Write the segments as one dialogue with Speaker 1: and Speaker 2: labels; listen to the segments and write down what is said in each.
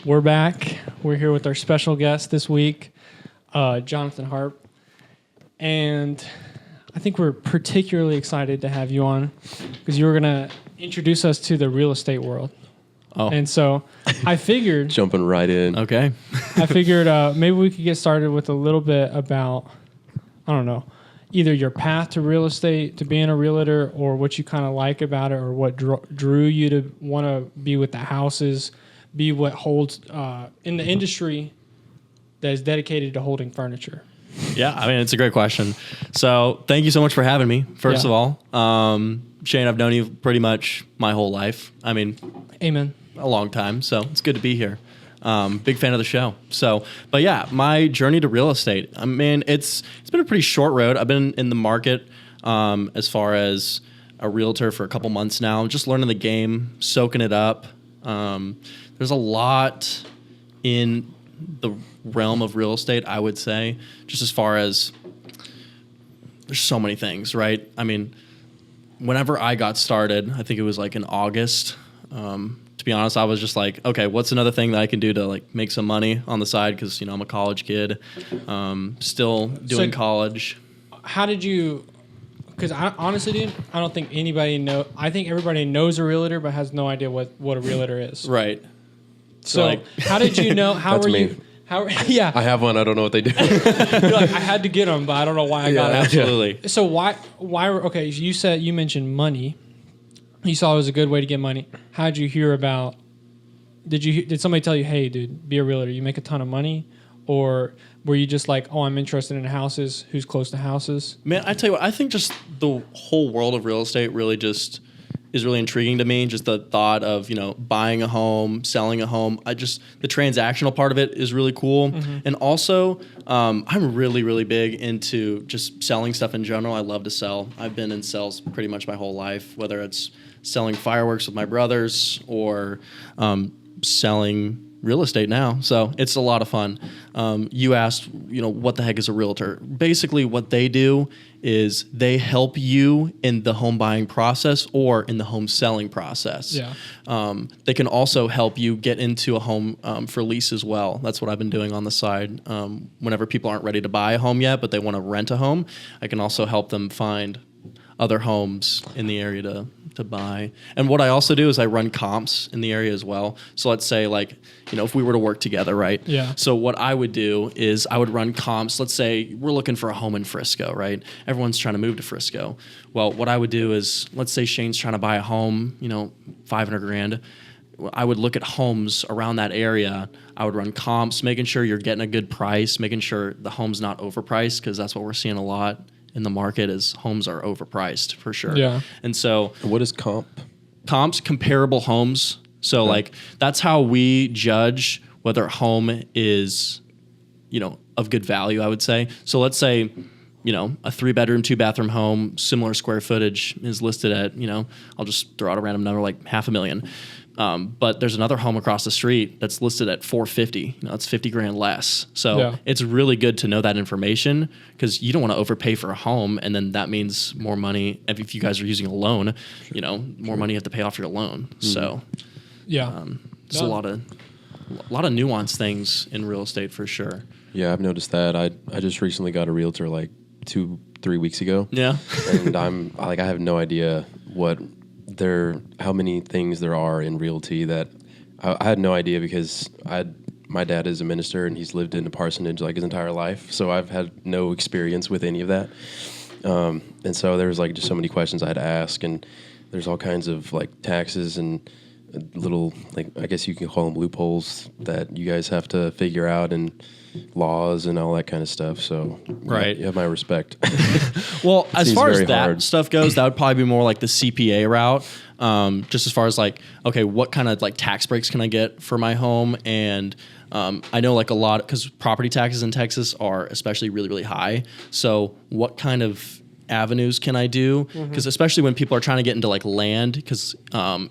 Speaker 1: We're back. We're here with our special guest this week, Jonathan Harp. And I think we're particularly excited to have you on because you were going to introduce us to the real estate world.
Speaker 2: Oh.
Speaker 1: And so I figured...
Speaker 3: Jumping right in.
Speaker 2: Okay.
Speaker 1: I figured maybe we could get started with a little bit about, I don't know, either your path to real estate, to being a realtor, or what you kind of like about it, or what drew you to want to be with the houses, be what holds in the industry that is dedicated to holding furniture.
Speaker 2: Yeah, I mean, it's a great question. So thank you so much for having me, first of all. Shane, I've known you pretty much my whole life. I mean,
Speaker 1: Amen.
Speaker 2: A long time, so it's good to be here. Big fan of the show. So, but yeah, my journey to real estate. I mean, it's been a pretty short road. I've been in the market as far as a realtor for a couple months now, just learning the game, soaking it up. There's a lot in the realm of real estate, I would say, just as far as there's so many things, right? I mean, whenever I got started, I think it was like in August. To be honest, I was just like, okay, what's another thing that I can do to like make some money on the side? Because, you know, I'm a college kid, still doing college.
Speaker 1: How did you... Because honestly, dude, I don't think anybody know. I think everybody knows a realtor, but has no idea what a realtor is.
Speaker 2: Right.
Speaker 1: So like, how did you know? How
Speaker 3: That's
Speaker 1: were
Speaker 3: me.
Speaker 1: you? How? Yeah.
Speaker 3: I have one. I don't know what they do.
Speaker 1: You're like, I had to get them, but I don't know why I got them.
Speaker 2: Absolutely.
Speaker 1: So why? Okay, you mentioned money. You saw it was a good way to get money. How did you hear about? Did somebody tell you, hey, dude, be a realtor? You make a ton of money, or were you just like, oh, I'm interested in houses? Who's close to houses?
Speaker 2: Man, I tell you what, I think just the whole world of real estate really just is really intriguing to me. Just the thought of, you know, buying a home, selling a home. The transactional part of it is really cool. Mm-hmm. And also, I'm really, really big into just selling stuff in general. I love to sell. I've been in sales pretty much my whole life, whether it's selling fireworks with my brothers or selling real estate now. So it's a lot of fun. You asked, you know, what the heck is a realtor? Basically what they do is they help you in the home buying process or in the home selling process.
Speaker 1: Yeah.
Speaker 2: They can also help you get into a home for lease as well. That's what I've been doing on the side. Whenever people aren't ready to buy a home yet, but they want to rent a home, I can also help them find other homes in the area to buy. And what I also do is I run comps in the area as well. So let's say, like, you know, if we were to work together, right?
Speaker 1: Yeah.
Speaker 2: So what I would do is I would run comps. Let's say we're looking for a home in Frisco, right? Everyone's trying to move to Frisco. Well, what I would do is, let's say Shane's trying to buy a home, you know, $500,000. I would look at homes around that area. I would run comps, making sure you're getting a good price, making sure the home's not overpriced, because that's what we're seeing a lot in the market is homes are overpriced for sure.
Speaker 1: Yeah.
Speaker 2: And so
Speaker 3: What is comp?
Speaker 2: comps, comparable homes. So like that's how we judge whether a home is, you know, of good value, I would say. So let's say, you know, a 3-bedroom, 2-bathroom home, similar square footage is listed at, you know, I'll just throw out a random number like $500,000. But there's another home across the street that's listed at $450,000. You know, it's $50,000 less. So it's really good to know that information because you don't want to overpay for a home, and then that means more money. If you guys are using a loan, you know, more money you have to pay off your loan. Mm-hmm. So there's a lot of nuanced things in real estate for sure.
Speaker 3: Yeah, I've noticed that. I just recently got a realtor like 2-3 weeks ago.
Speaker 2: Yeah,
Speaker 3: and I have no idea how many things there are in realty that I had no idea because my dad is a minister and he's lived in a parsonage like his entire life, so I've had no experience with any of that. And so there was like just so many questions I had to ask, and there's all kinds of like taxes and little, like, I guess you can call them loopholes that you guys have to figure out, and laws and all that kind of stuff. So
Speaker 2: right,
Speaker 3: you have my respect.
Speaker 2: Well, as far as that
Speaker 3: hard
Speaker 2: stuff goes, that would probably be more like the CPA route. Just as far as like, okay, what kind of like tax breaks can I get for my home? And I know like a lot, because property taxes in Texas are especially really, really high. So what kind of avenues can I do? Because especially when people are trying to get into like land, because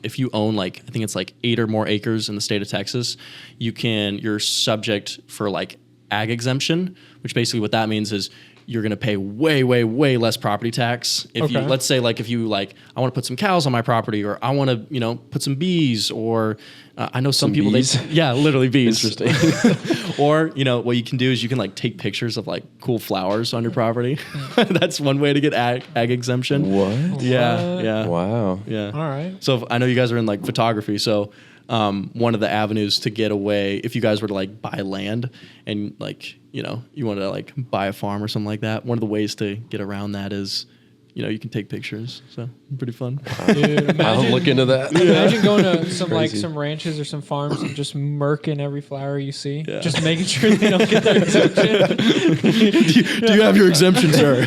Speaker 2: if you own like, I think it's like 8 or more acres in the state of Texas, you're subject for like ag exemption, which basically what that means is you're going to pay way, way, way less property tax. If you,
Speaker 1: Okay.
Speaker 2: let's say like, if you like, I want to put some cows on my property, or I want to, you know, put some bees, or I know some people,
Speaker 3: bees?
Speaker 2: yeah, literally bees.
Speaker 3: Interesting.
Speaker 2: Or, you know, what you can do is you can like take pictures of like cool flowers on your property. That's one way to get ag exemption.
Speaker 3: What?
Speaker 2: Yeah.
Speaker 1: What?
Speaker 2: Yeah.
Speaker 3: Wow.
Speaker 2: Yeah.
Speaker 1: All right.
Speaker 2: So I know you guys are in like photography. So one of the avenues to get away, if you guys were to like buy land and like, you know, you want to like buy a farm or something like that, one of the ways to get around that is, you know, you can take pictures. So pretty fun.
Speaker 1: Dude,
Speaker 3: I'll look into that.
Speaker 1: Imagine going to some like
Speaker 3: Crazy.
Speaker 1: some ranches or some farms and just murking every flower you see,
Speaker 2: Yeah.
Speaker 1: just making sure they don't get their exemption.
Speaker 2: do you have your exemption, sir?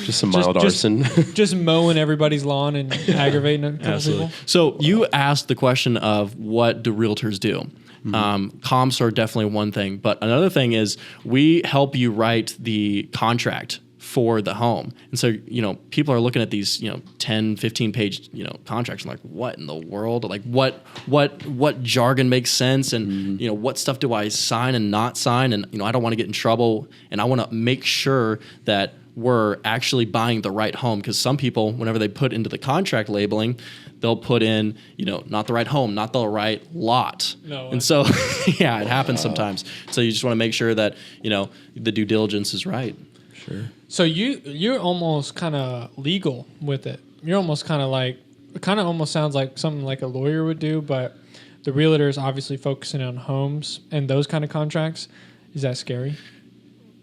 Speaker 3: Just some mild
Speaker 1: just-
Speaker 3: arson.
Speaker 1: Just mowing everybody's lawn and aggravating a couple
Speaker 2: Absolutely.
Speaker 1: people.
Speaker 2: So you asked the question of what do realtors do? Comps are definitely one thing, but another thing is we help you write the contract for the home. And so, you know, people are looking at these, you know, 10, 15 page, you know, contracts and like, what in the world? Like what jargon makes sense? And, you know, what stuff do I sign and not sign? And, you know, I don't want to get in trouble, and I want to make sure that we're actually buying the right home. Because some people, whenever they put into the contract labeling, they'll put in, you know, not the right home, not the right lot.
Speaker 1: No way.
Speaker 2: And so, yeah, it happens sometimes. So you just want to make sure that, you know, the due diligence is right.
Speaker 3: Sure.
Speaker 1: So you're almost kind of legal with it. You're almost kind of like, it kind of almost sounds like something like a lawyer would do, but the realtor is obviously focusing on homes and those kind of contracts. Is that scary?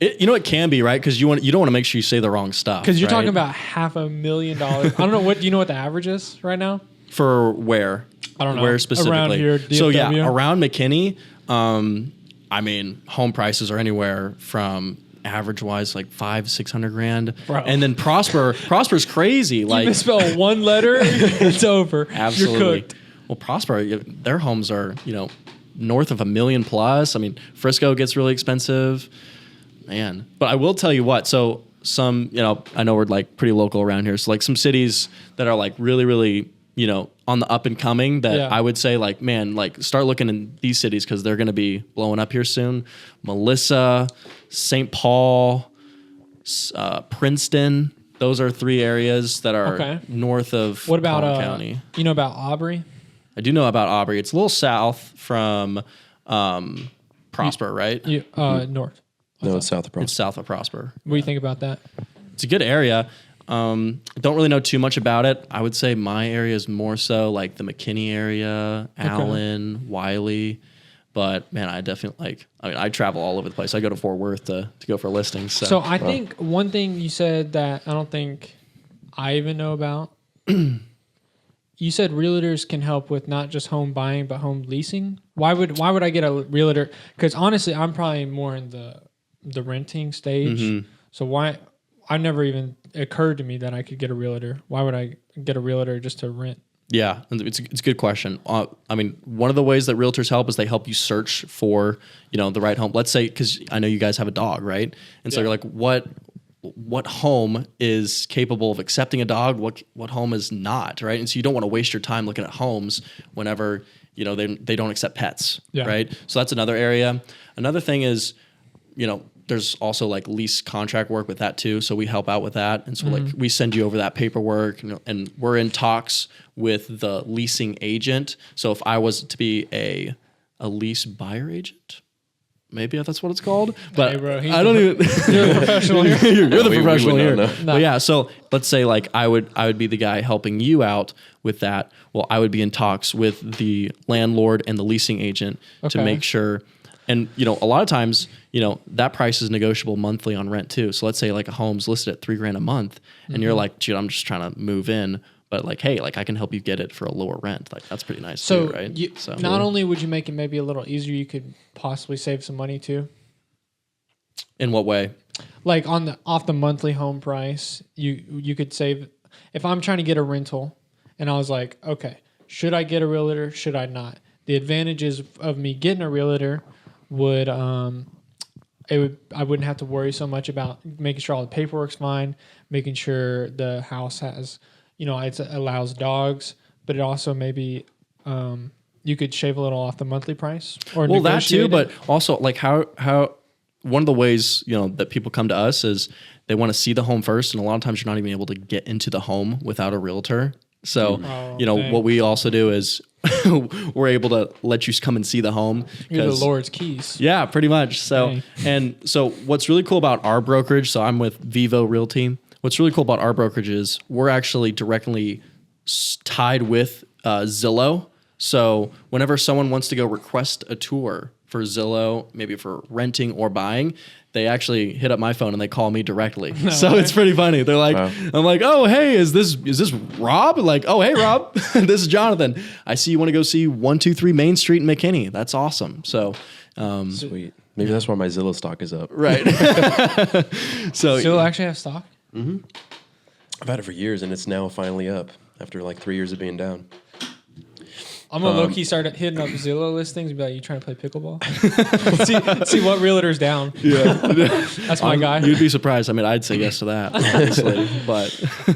Speaker 2: You know, it can be, right? Because you don't want to make sure you say the wrong stuff.
Speaker 1: Because you're
Speaker 2: right?
Speaker 1: talking about $500,000. I don't know do you know what the average is right now?
Speaker 2: For where?
Speaker 1: I don't know.
Speaker 2: Where specifically?
Speaker 1: Around here,
Speaker 2: So yeah,
Speaker 1: DFW?
Speaker 2: around McKinney, I mean, home prices are anywhere from average wise like $500,000-$600,000,
Speaker 1: Bro.
Speaker 2: and then Prosper's crazy.
Speaker 1: You
Speaker 2: Like
Speaker 1: misspell one letter, it's over.
Speaker 2: absolutely.
Speaker 1: You're cooked.
Speaker 2: Well, Prosper, their homes are, you know, north of $1 million plus. I mean, Frisco gets really expensive, man. But I will tell you what. So some, you know, I know we're like pretty local around here. So like some cities that are like really, really, you know, on the up and coming that
Speaker 1: Yeah.
Speaker 2: I would say like, man, like start looking in these cities because they're going to be blowing up here soon. Melissa, St. Paul, Princeton. Those are three areas that are
Speaker 1: Okay.
Speaker 2: north of
Speaker 1: What about
Speaker 2: Palm County.
Speaker 1: you know about Aubrey?
Speaker 2: I do know about Aubrey. It's a little south from Prosper, right?
Speaker 1: North.
Speaker 3: No, it's south of
Speaker 2: It's
Speaker 3: Prosper.
Speaker 2: south of Prosper.
Speaker 1: What do you think about that?
Speaker 2: It's a good area. Don't really know too much about it. I would say my area is more so like the McKinney area, Allen, Wiley. But man, I definitely like. I mean, I travel all over the place. I go to Fort Worth to go for listings.
Speaker 1: So I think one thing you said that I don't think I even know about. You said realtors can help with not just home buying but home leasing. Why would I get a realtor? Because honestly, I'm probably more in the renting stage. So why? I never even occurred to me that I could get a realtor. Why would I get a realtor just to rent?
Speaker 2: yeah, it's a good question. I mean, one of the ways that realtors help is they help you search for, you know, the right home. Let's say, because I know you guys have a dog, right? And so
Speaker 1: Yeah.
Speaker 2: you're like, what home is capable of accepting a dog? What home is not, right? And so you don't want to waste your time looking at homes whenever, you know, they don't accept pets,
Speaker 1: Yeah.
Speaker 2: right? So that's another area. Another thing is, you know, there's also like lease contract work with that too. So we help out with that. And so like we send you over that paperwork, you know, and we're in talks with the leasing agent. So if I was to be a lease buyer agent, maybe that's what it's called. But
Speaker 1: Hey, bro, he's
Speaker 2: I don't even.
Speaker 1: You're a professional here.
Speaker 2: You're the
Speaker 3: we
Speaker 2: professional
Speaker 3: would
Speaker 2: here.
Speaker 3: not know.
Speaker 2: But yeah, so let's say like I would be the guy helping you out with that. Well, I would be in talks with the landlord and the leasing agent to
Speaker 1: Okay.
Speaker 2: make sure. And you know, a lot of times, you know, that price is negotiable monthly on rent too. So let's say like a home's listed at $3,000 a month, and you're like, dude, I'm just trying to move in. But like, hey, like I can help you get it for a lower rent. Like that's pretty nice
Speaker 1: So,
Speaker 2: too, right?
Speaker 1: so not only would you make it maybe a little easier, you could possibly save some money too.
Speaker 2: In what way?
Speaker 1: Like off the monthly home price, you could save. If I'm trying to get a rental, and I was like, okay, should I get a realtor? Should I not? The advantages of me getting a realtor would I wouldn't have to worry so much about making sure all the paperwork's fine, making sure the house has, you know, it allows dogs, but it also maybe you could shave a little off the monthly price or
Speaker 2: Well, that too,
Speaker 1: negotiate it.
Speaker 2: but also like how one of the ways, that people come to us is they want to see the home first. And a lot of times you're not even able to get into the home without a realtor. So,
Speaker 1: dang.
Speaker 2: what we also do is we're able to let you come and see the home.
Speaker 1: You're the Lord's keys.
Speaker 2: Yeah, pretty much. So,
Speaker 1: Dang.
Speaker 2: and so what's really cool about our brokerage, so I'm with Vivo Realty. What's really cool about our brokerage is we're actually directly tied with Zillow. So whenever someone wants to go request a tour for Zillow, maybe for renting or buying, they actually hit up my phone and they call me directly. So it's pretty funny. They're like, wow. I'm like, oh, hey, is this Rob? Like, oh, hey, Rob, this is Jonathan. I see you want to go see 123 Main Street in McKinney. That's awesome. So
Speaker 3: sweet. Maybe that's why my Zillow stock is up.
Speaker 2: Right. So
Speaker 1: Zillow actually have stock?
Speaker 3: Mm-hmm. I've had it for years and it's now finally up after like 3 years of being down.
Speaker 1: I'm gonna low key start hitting up Zillow listings and be like, "You trying to play pickleball?" see what realtor's down.
Speaker 2: Yeah,
Speaker 1: that's my guy.
Speaker 2: You'd be surprised. I mean, I'd say yes to that, obviously. But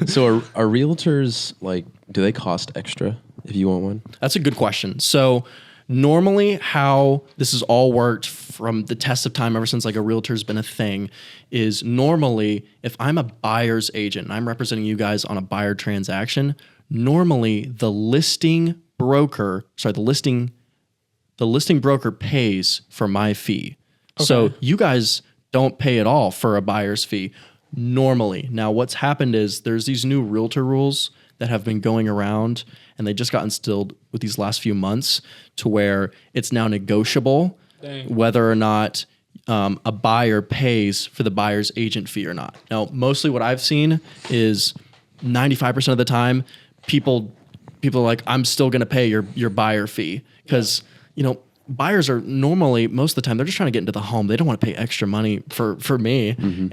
Speaker 3: so, are realtors like? Do they cost extra if you want one?
Speaker 2: That's a good question. So, normally, how this has all worked from the test of time, ever since like a realtor's been a thing, is normally if I'm a buyer's agent and I'm representing you guys on a buyer transaction, normally the listing broker pays for my fee. Okay. So you guys don't pay at all for a buyer's fee normally. Now what's happened is there's these new realtor rules that have been going around and they just got instilled with these last few months to where it's now negotiable whether or not a buyer pays for the buyer's agent fee or not. Now, mostly what I've seen is 95% of the time people are like, I'm still going to pay your buyer fee because, buyers are normally, most of the time, they're just trying to get into the home. They don't want to pay extra money for me. Mm-hmm.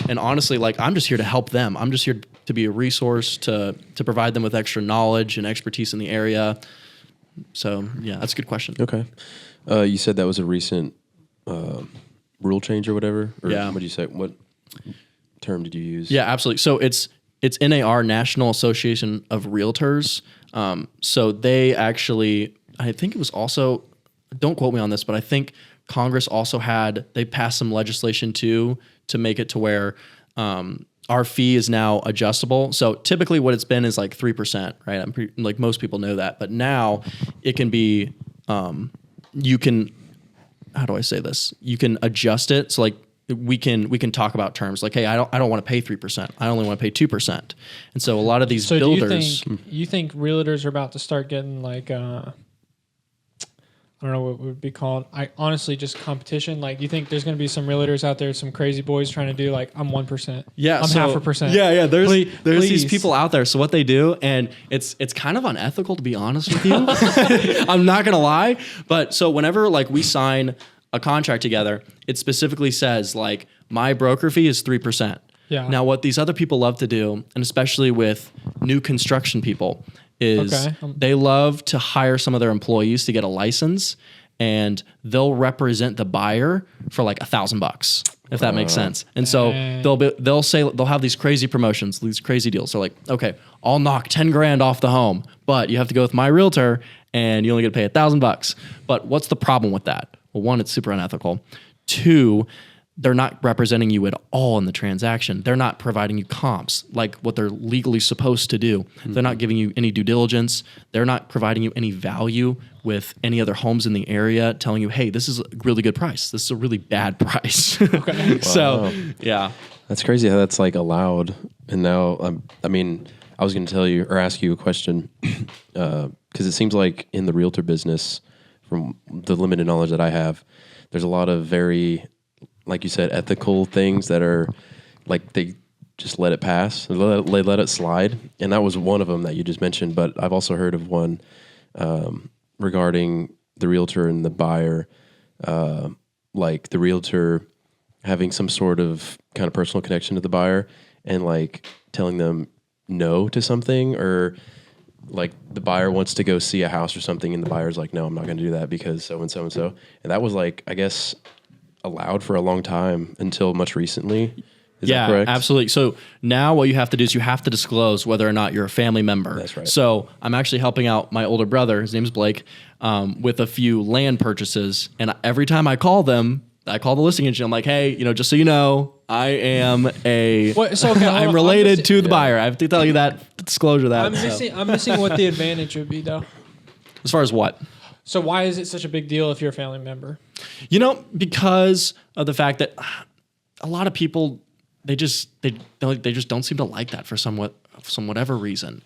Speaker 2: And honestly, like, I'm just here to help them. I'm just here to be a resource to provide them with extra knowledge and expertise in the area. So, yeah, that's a good question.
Speaker 3: Okay. You said that was a recent rule change or whatever? Or
Speaker 2: yeah.
Speaker 3: What did you say? What term did you use?
Speaker 2: Yeah, absolutely. So it's NAR, National Association of Realtors. So they actually, I think it was also, don't quote me on this, but I think Congress also they passed some legislation too to make it to where our fee is now adjustable. So typically what it's been is like 3%, right? Like most people know that, but now it can be, you can, how do I say this? You can adjust it. So like, we can talk about terms like, hey, I don't want to pay 3%. I only want to pay 2%. And so a lot of these builders.
Speaker 1: Do you think realtors are about to start getting like I don't know what it would be called. I honestly just competition. Like, do you think there's going to be some realtors out there, some crazy boys trying to do like, I'm 1%.
Speaker 2: Yeah,
Speaker 1: I'm 0.5%.
Speaker 2: Yeah. There's
Speaker 1: please.
Speaker 2: these people out there. So what they do, and it's kind of unethical to be honest with you. I'm not gonna lie, but so whenever like we sign a contract together, it specifically says like my broker fee is 3%.
Speaker 1: Yeah.
Speaker 2: Now what these other people love to do, and especially with new construction people, is they love to hire some of their employees to get a license, and they'll represent the buyer for like $1,000, if that makes sense. And so they'll have these crazy promotions, these crazy deals. So like, okay, I'll knock 10 grand off the home, but you have to go with my realtor, and you only get to pay $1,000. But what's the problem with that? Well, one, it's super unethical. Two, they're not representing you at all in the transaction. They're not providing you comps like what they're legally supposed to do. Mm-hmm. They're not giving you any due diligence. They're not providing you any value with any other homes in the area, telling you, hey, this is a really good price. This is a really bad price. Okay. Wow. So, yeah.
Speaker 3: That's crazy how that's like allowed. And now, I mean, I was going to tell you or ask you a question because it seems like in the realtor business, from the limited knowledge that I have, there's a lot of very, like you said, ethical things that are like they just let it pass, they let it slide. And that was one of them that you just mentioned. But I've also heard of one regarding the realtor and the buyer, like the realtor having some sort of kind of personal connection to the buyer and like telling them no to something, or like the buyer wants to go see a house or something and the buyer's like, no, I'm not going to do that because so and so and so. And that was like, I guess, allowed for a long time until much recently. Is that correct?
Speaker 2: Absolutely. So now what you have to do is you have to disclose whether or not you're a family member.
Speaker 3: That's right.
Speaker 2: So I'm actually helping out my older brother, his name's Blake, with a few land purchases. And every time I call them, I call the listing agent. I'm like, hey, just so you know, I am a.
Speaker 1: Okay,
Speaker 2: I'm related to the buyer. I have to tell you that disclosure. That
Speaker 1: I'm missing what the advantage would be though.
Speaker 2: As far as what?
Speaker 1: So why is it such a big deal if you're a family member?
Speaker 2: Because of the fact that a lot of people they just don't seem to like that for some whatever reason.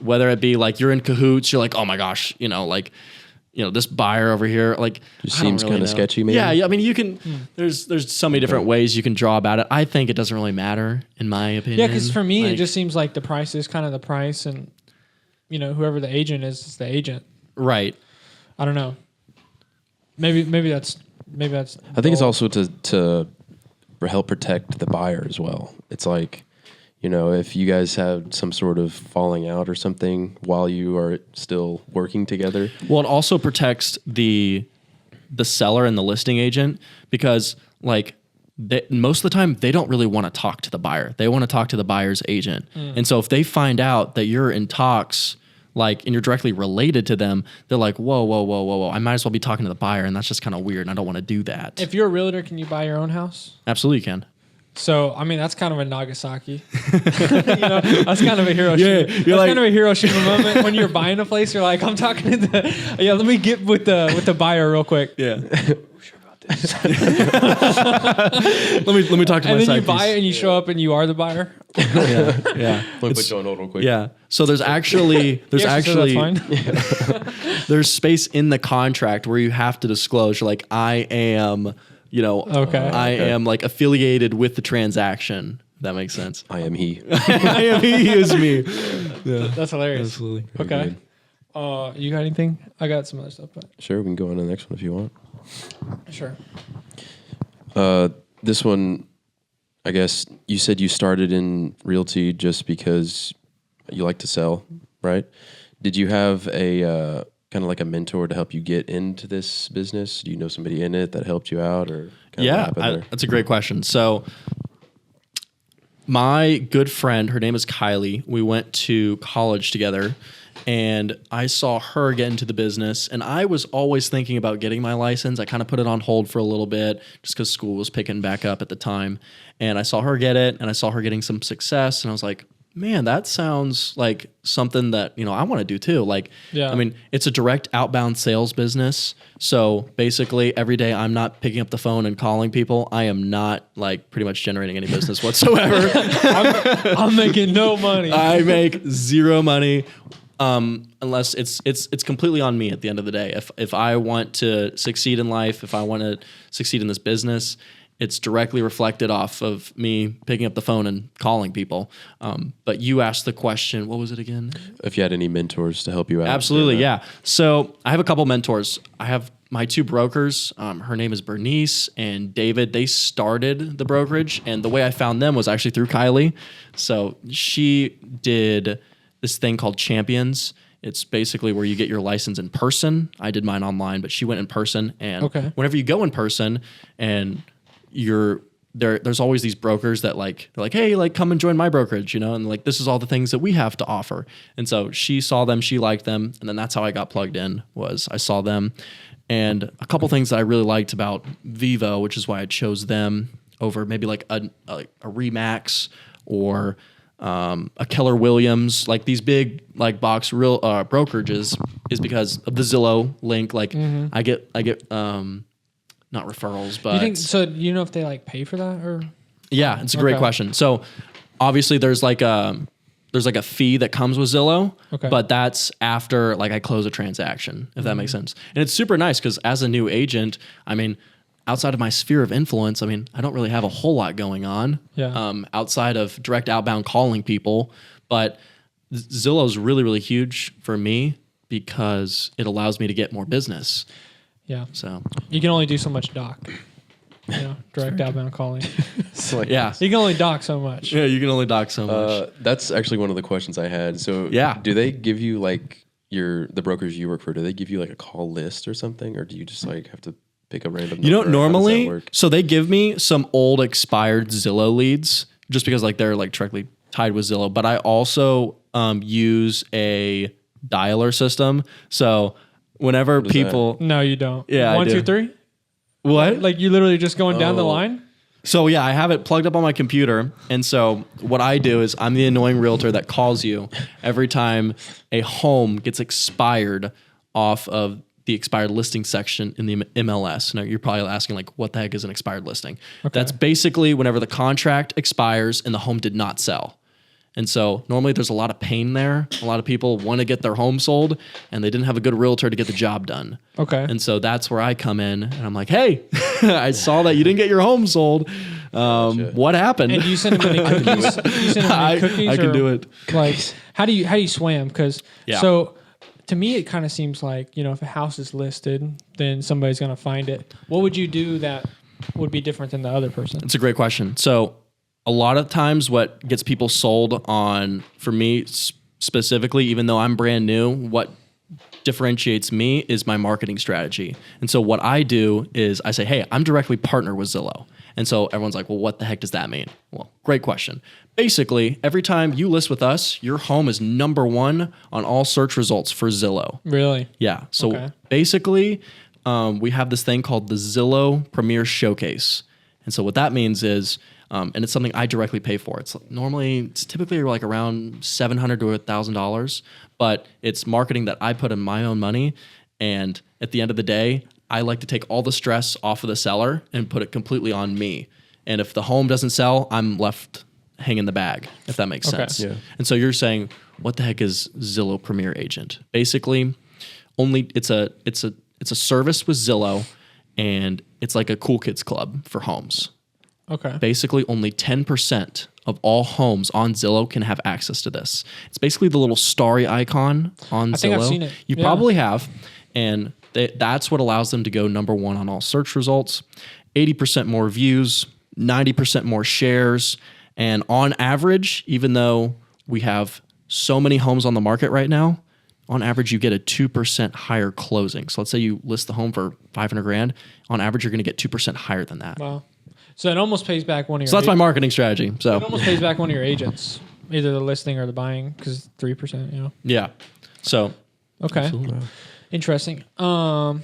Speaker 2: Whether it be like you're in cahoots, you're like, oh my gosh, this buyer over here, like,
Speaker 3: just seems kind of sketchy, maybe.
Speaker 2: Yeah, I mean, you can. There's so many different ways you can draw about it. I think it doesn't really matter, in my opinion.
Speaker 1: Yeah, because for me, it just seems like the price is kind of the price, and whoever the agent is the agent.
Speaker 2: Right.
Speaker 1: I don't know. Maybe that's.
Speaker 3: I think it's also to help protect the buyer as well. It's like, if you guys have some sort of falling out or something while you are still working together.
Speaker 2: Well, it also protects the seller and the listing agent because, like, most of the time they don't really want to talk to the buyer. They want to talk to the buyer's agent. And so if they find out that you're in talks, like, and you're directly related to them, they're like, whoa. I might as well be talking to the buyer, and that's just kind of weird, and I don't want to do that.
Speaker 1: If you're a realtor, can you buy your own house?
Speaker 2: Absolutely, you can.
Speaker 1: So, I mean, that's kind of a Nagasaki. That's kind of a Hiroshima.
Speaker 2: You're like,
Speaker 1: kind of a Hiroshima moment when you're buying a place. You're like, I'm talking to the. Yeah, let me get with the buyer real quick.
Speaker 2: Yeah.
Speaker 1: Sure about this.
Speaker 2: let me talk to my
Speaker 1: and then
Speaker 2: side
Speaker 1: you buy
Speaker 2: piece.
Speaker 1: it and you show up and you are the buyer.
Speaker 2: Yeah.
Speaker 3: Let me put you on hold real quick.
Speaker 2: Yeah. So there's actually
Speaker 1: That's fine.
Speaker 2: there's space in the contract where you have to disclose. You're like, I am. I am like affiliated with the transaction. If that makes sense.
Speaker 3: I am he.
Speaker 2: I am he is me. Yeah.
Speaker 1: That's hilarious.
Speaker 2: Absolutely.
Speaker 1: Okay. You got anything? I got some other stuff, but
Speaker 3: Sure, we can go on to the next one if you want.
Speaker 1: sure.
Speaker 3: This one, I guess you said you started in realty just because you like to sell, right? Did you have a kind of like a mentor to help you get into this business? Do you know somebody in it that helped you out, or
Speaker 2: that's a great question. So my good friend, her name is Kylie. We went to college together, and I saw her get into the business, and I was always thinking about getting my license. I kind of put it on hold for a little bit just because school was picking back up at the time, and I saw her get it, and I saw her getting some success, and I was like, man, that sounds like something that, I want to do too. Like,
Speaker 1: Yeah.
Speaker 2: I mean, it's a direct outbound sales business. So basically every day I'm not picking up the phone and calling people. I am not like pretty much generating any business whatsoever.
Speaker 1: I'm making no money.
Speaker 2: I make zero money. Unless it's completely on me at the end of the day. If I want to succeed in life, if I want to succeed in this business, it's directly reflected off of me picking up the phone and calling people. But you asked the question, what was it again?
Speaker 3: If you had any mentors to help you out.
Speaker 2: Absolutely, yeah. So I have a couple mentors. I have my two brokers. Her name is Bernice and David. They started the brokerage, and the way I found them was actually through Kylie. So she did this thing called Champions. It's basically where you get your license in person. I did mine online, but she went in person. And whenever you go in person and there's always these brokers that they're like, hey, like come and join my brokerage, and like this is all the things that we have to offer. And so she saw them, she liked them, and then that's how I got plugged in. Was I saw them, and a couple things that I really liked about Vivo, which is why I chose them over maybe like a Remax or a Keller Williams, like these big like box real brokerages, is because of the Zillow link. Like I get not referrals, but
Speaker 1: you know if they like pay for that or?
Speaker 2: Yeah, it's a great question. So obviously there's like a fee that comes with Zillow, but that's after like I close a transaction, if that makes sense. And it's super nice because as a new agent, I mean, outside of my sphere of influence, I mean, I don't really have a whole lot going on outside of direct outbound calling people, but Zillow is really, really huge for me because it allows me to get more business.
Speaker 1: Yeah.
Speaker 2: So
Speaker 1: you can only do so much doc. Direct outbound calling.
Speaker 2: Yeah.
Speaker 1: You can only doc so much.
Speaker 2: Yeah, you can only doc so much.
Speaker 3: That's actually one of the questions I had. So do they give you like the brokers you work for, do they give you like a call list or something? Or do you just like have to pick a random number?
Speaker 2: Normally, so they give me some old expired Zillow leads just because like they're like directly tied with Zillow. But I also use a dialer system. So whenever people...
Speaker 1: No, you don't.
Speaker 2: Yeah,
Speaker 1: 1, 2, 3?
Speaker 2: What?
Speaker 1: Like you literally just going down the
Speaker 3: Oh.
Speaker 1: line?
Speaker 2: So yeah, I have it plugged up on my computer, and so what I do is I'm the annoying realtor that calls you every time a home gets expired off of the expired listing section in the MLS. Now you're probably asking like, what the heck is an expired listing? That's basically whenever the contract expires and the home did not sell. And so normally there's a lot of pain there. A lot of people want to get their home sold and they didn't have a good realtor to get the job done.
Speaker 1: Okay.
Speaker 2: And so that's where I come in and I'm like, hey, I saw that you didn't get your home sold. What happened?
Speaker 1: And do you send them any cookies? You send them any cookies?
Speaker 2: I can
Speaker 1: or,
Speaker 2: do it.
Speaker 1: Like, how do you swam? Because
Speaker 2: Yeah.
Speaker 1: so to me, it kind of seems like, if a house is listed, then somebody's going to find it. What would you do that would be different than the other person?
Speaker 2: It's a great question. So a lot of times what gets people sold on, for me specifically, even though I'm brand new, what differentiates me is my marketing strategy. And so what I do is I say, hey, I'm directly partnered with Zillow. And so everyone's like, well, what the heck does that mean? Well, great question. Basically, every time you list with us, your home is number one on all search results for Zillow.
Speaker 1: Really?
Speaker 2: Yeah. So
Speaker 1: Okay.
Speaker 2: basically, we have this thing called the Zillow Premier Showcase. And so what that means is, and it's something I directly pay for. It's typically like around $700 to $1,000, but it's marketing that I put in my own money. And at the end of the day, I like to take all the stress off of the seller and put it completely on me. And if the home doesn't sell, I'm left hanging the bag, if that makes sense.
Speaker 3: Yeah.
Speaker 2: And so you're saying, what the heck is Zillow Premier Agent? Basically, it's a service with Zillow, and it's like a cool kids club for homes.
Speaker 1: Okay.
Speaker 2: Basically, only 10% of all homes on Zillow can have access to this. It's basically the little starry icon on Zillow.
Speaker 1: I think I've seen it.
Speaker 2: You
Speaker 1: Yeah.
Speaker 2: probably have. And that's what allows them to go number one on all search results. 80% more views, 90% more shares. And on average, even though we have so many homes on the market right now, on average, you get a 2% higher closing. So let's say you list the home for $500,000. On average, you're going to get 2% higher than that.
Speaker 1: Wow. So it almost pays back one of your.
Speaker 2: So that's my marketing strategy.
Speaker 1: It
Speaker 2: So
Speaker 1: almost pays back one of your agents, either the listing or the buying, because 3%.
Speaker 2: yeah. So
Speaker 1: Okay. Interesting.
Speaker 3: So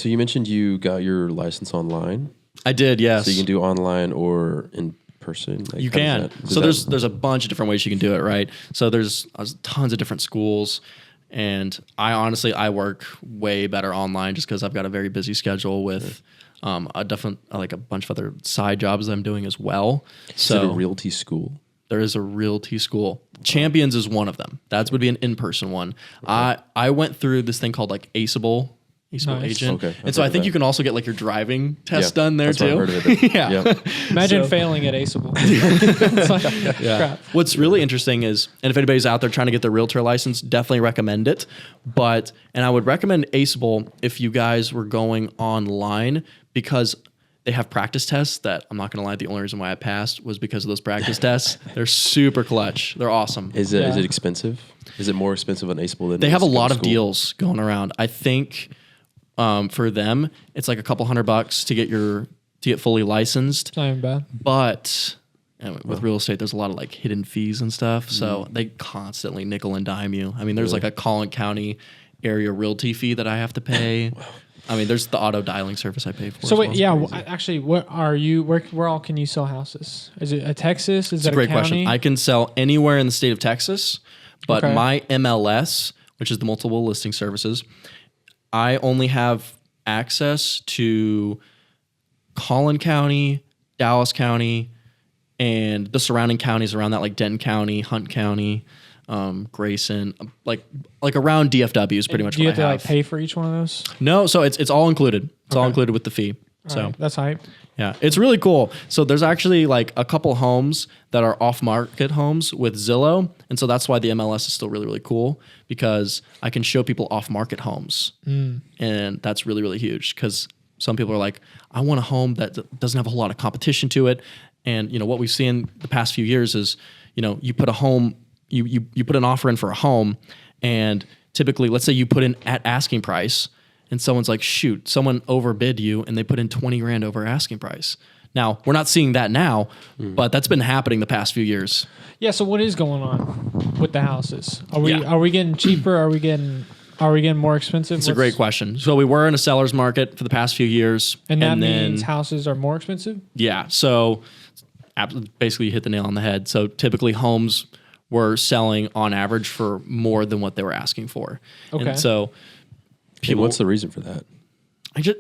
Speaker 3: you mentioned you got your license online.
Speaker 2: I did, yes.
Speaker 3: So you can do online or in person. Like,
Speaker 2: You
Speaker 3: how does
Speaker 2: can.
Speaker 3: that- does
Speaker 2: So
Speaker 3: that-
Speaker 2: there's a bunch of different ways you can do it, right? So there's tons of different schools, and I work way better online just because I've got a very busy schedule with a bunch of other side jobs that I'm doing as well.
Speaker 3: Is it a
Speaker 2: So
Speaker 3: realty school?
Speaker 2: there is a realty school. Champions is one of them. That would be an in-person one. I went through this thing called like Aceable
Speaker 1: Nice.
Speaker 2: agent.
Speaker 3: Okay,
Speaker 2: And
Speaker 3: I've
Speaker 2: so
Speaker 3: heard
Speaker 2: I
Speaker 3: of
Speaker 2: think
Speaker 3: that.
Speaker 2: you can also get like your driving test
Speaker 3: Yeah,
Speaker 2: done there
Speaker 3: that's what
Speaker 2: too.
Speaker 3: I've heard of it.
Speaker 2: Yeah.
Speaker 1: Imagine
Speaker 2: So-
Speaker 1: failing at Aceable. It's like, crap.
Speaker 2: What's really interesting is, and if anybody's out there trying to get their realtor license, definitely recommend it. And I would recommend Aceable if you guys were going online, because they have practice tests that, I'm not going to lie, the only reason why I passed was because of those practice tests. They're super clutch. They're awesome.
Speaker 3: Is it
Speaker 1: Yeah.
Speaker 3: expensive? Is it more expensive on Aceable than
Speaker 2: They have a
Speaker 3: just
Speaker 2: lot of
Speaker 3: school?
Speaker 2: deals going around. I think for them, it's like a couple $100 to get fully licensed.
Speaker 1: It's not even bad.
Speaker 2: But with real estate, there's a lot of like hidden fees and stuff. So they constantly nickel and dime you. I mean, there's like a Collin County area realty fee that I have to pay. I mean, there's the auto dialing service I pay for.
Speaker 1: So
Speaker 2: as
Speaker 1: wait,
Speaker 2: well.
Speaker 1: yeah. Actually, what are you? Where all can you sell houses? Is it a Texas? Is
Speaker 2: It's a
Speaker 1: that
Speaker 2: great
Speaker 1: a county?
Speaker 2: question. I can sell anywhere in the state of Texas, but
Speaker 1: Okay.
Speaker 2: my MLS, which is the multiple listing services, I only have access to Collin County, Dallas County, and the surrounding counties around that, like Denton County, Hunt County, Grayson, like around DFW is pretty much
Speaker 1: Do you
Speaker 2: what
Speaker 1: have
Speaker 2: I
Speaker 1: to
Speaker 2: have.
Speaker 1: like pay for each one of those?
Speaker 2: No, so it's all included. It's all
Speaker 1: Okay.
Speaker 2: included with the fee. So
Speaker 1: All right, that's hype.
Speaker 2: yeah, it's really cool. So there's actually like a couple homes that are off-market homes with Zillow, and so that's why the MLS is still really, really cool, because I can show people off-market homes, and that's really, really huge, because some people are like, I want a home that doesn't have a whole lot of competition to it, and what we've seen the past few years is, you put a home, you put an offer in for a home, and typically, let's say you put in at asking price, and someone's like, shoot, someone overbid you and they put in 20 grand over asking price. Now, we're not seeing that now, but that's been happening the past few years.
Speaker 1: Yeah. So what is going on with the houses? Are we
Speaker 2: Yeah.
Speaker 1: are we getting cheaper? Are we getting Are we getting more expensive?
Speaker 2: It's a great question. So we were in a seller's market for the past few years.
Speaker 1: And that
Speaker 2: then,
Speaker 1: means houses are more expensive?
Speaker 2: yeah. So basically you hit the nail on the head. So typically homes were selling on average for more than what they were asking for.
Speaker 1: Okay.
Speaker 2: And so
Speaker 3: Hey, what's the reason for that?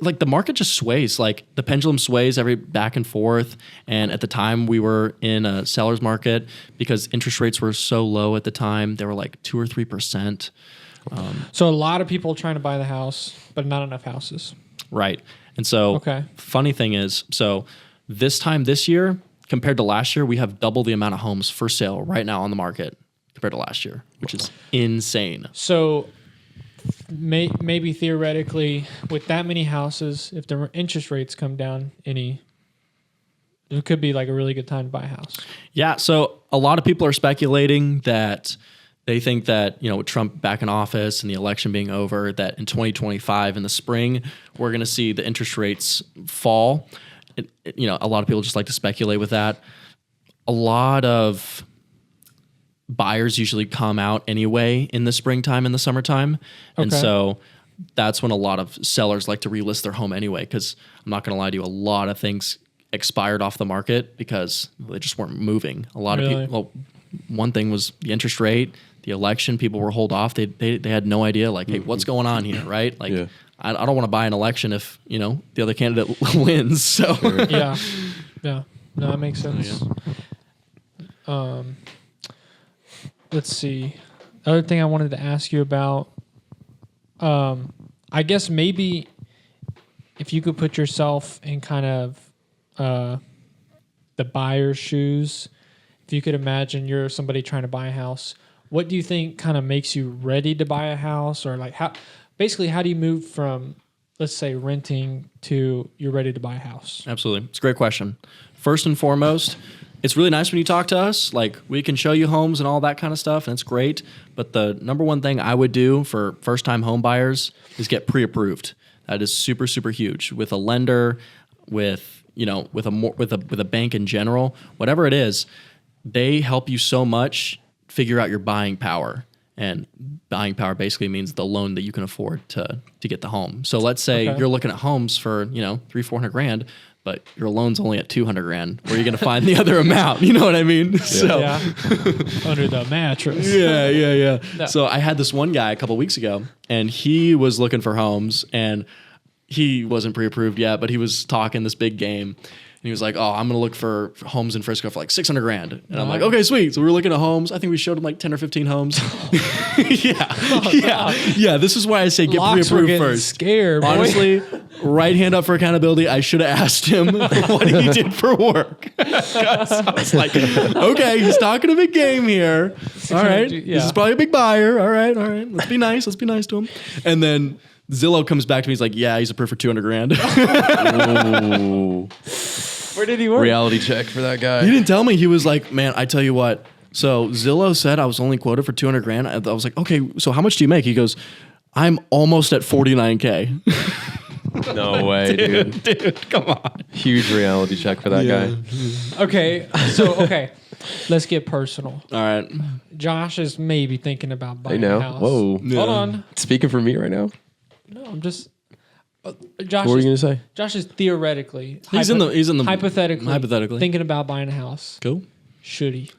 Speaker 2: like the market just sways. Like the pendulum sways every back and forth. And at the time we were in a seller's market because interest rates were so low at the time. They were like 2 or 3%.
Speaker 1: So a lot of people trying to buy the house, but not enough houses.
Speaker 2: Right. And so
Speaker 1: Okay.
Speaker 2: funny thing is, so this time this year compared to last year, we have double the amount of homes for sale right now on the market compared to last year, which is insane.
Speaker 1: So maybe theoretically, with that many houses, if the interest rates come down it could be like a really good time to buy a house.
Speaker 2: Yeah. So a lot of people are speculating that they think that, with Trump back in office and the election being over, that in 2025 in the spring, we're going to see the interest rates fall. A lot of people just like to speculate with that. A lot of buyers usually come out anyway in the springtime and the summertime. And
Speaker 1: Okay.
Speaker 2: so that's when a lot of sellers like to relist their home anyway, because I'm not going to lie to you, a lot of things expired off the market because they just weren't moving. A lot
Speaker 1: Really?
Speaker 2: of people, well, one thing was the interest rate, the election, people were hold off. They had no idea, like, hey, what's going on here, right? Like,
Speaker 3: Yeah.
Speaker 2: I don't want to buy an election if, the other candidate wins. So
Speaker 1: Yeah. Yeah. No, that makes sense. Let's see. The other thing I wanted to ask you about, I guess maybe if you could put yourself in kind of the buyer's shoes, if you could imagine you're somebody trying to buy a house, what do you think kind of makes you ready to buy a house? Or like how do you move from, let's say, renting to you're ready to buy a house?
Speaker 2: Absolutely. It's a great question. First and foremost, it's really nice when you talk to us. Like, we can show you homes and all that kind of stuff, and it's great. But the number one thing I would do for first-time home buyers is get pre-approved. That is super, super huge with a lender, with a bank in general, whatever it is. They help you so much figure out your buying power. And buying power basically means the loan that you can afford to get the home. So let's say
Speaker 1: Okay.
Speaker 2: you're looking at homes for, $300,000-400,000, but your loan's only at $200,000. Where are you going to find the other amount? You know what I mean? So
Speaker 1: Yeah. Under the mattress.
Speaker 2: yeah.
Speaker 1: No.
Speaker 2: So I had this one guy a couple weeks ago, and he was looking for homes, and he wasn't pre-approved yet, but he was talking this big game. And he was like, "Oh, I'm gonna look for homes in Frisco for like $600,000." And I'm like, "Okay, sweet." So we were looking at homes. I think we showed him like 10 or 15 homes. Yeah. This is why I say get
Speaker 1: Locks were
Speaker 2: pre-approved
Speaker 1: getting
Speaker 2: first.
Speaker 1: scared, boy.
Speaker 2: Honestly, right hand up for accountability. I should have asked him what he did for work. 'Cause I was like, "Okay, he's talking a big game here. All right,
Speaker 1: Yeah.
Speaker 2: this is probably a big buyer. All right. Let's be nice. Let's be nice to him." And then Zillow comes back to me. He's like, "Yeah, he's approved for $200,000."
Speaker 3: Ooh.
Speaker 1: Where did he work?
Speaker 3: Reality check for that guy.
Speaker 2: He didn't tell me. He was like, "Man, I tell you what." So Zillow said I was only quoted for $200,000. I was like, "Okay, so how much do you make?" He goes, "I'm almost at $49,000."
Speaker 3: No way, dude.
Speaker 2: Dude, come on.
Speaker 3: Huge reality check for that guy.
Speaker 1: Okay. Let's get personal.
Speaker 2: All right.
Speaker 1: Josh is maybe thinking about
Speaker 3: Hey
Speaker 1: buying
Speaker 3: now.
Speaker 1: a house.
Speaker 3: Whoa.
Speaker 1: Hold on.
Speaker 3: Speaking for me right now?
Speaker 1: No, I'm just. Josh.
Speaker 3: What were you going to say?
Speaker 1: Josh is theoretically.
Speaker 2: He's in the
Speaker 1: hypothetically thinking about buying a house.
Speaker 2: Cool.
Speaker 1: Should he?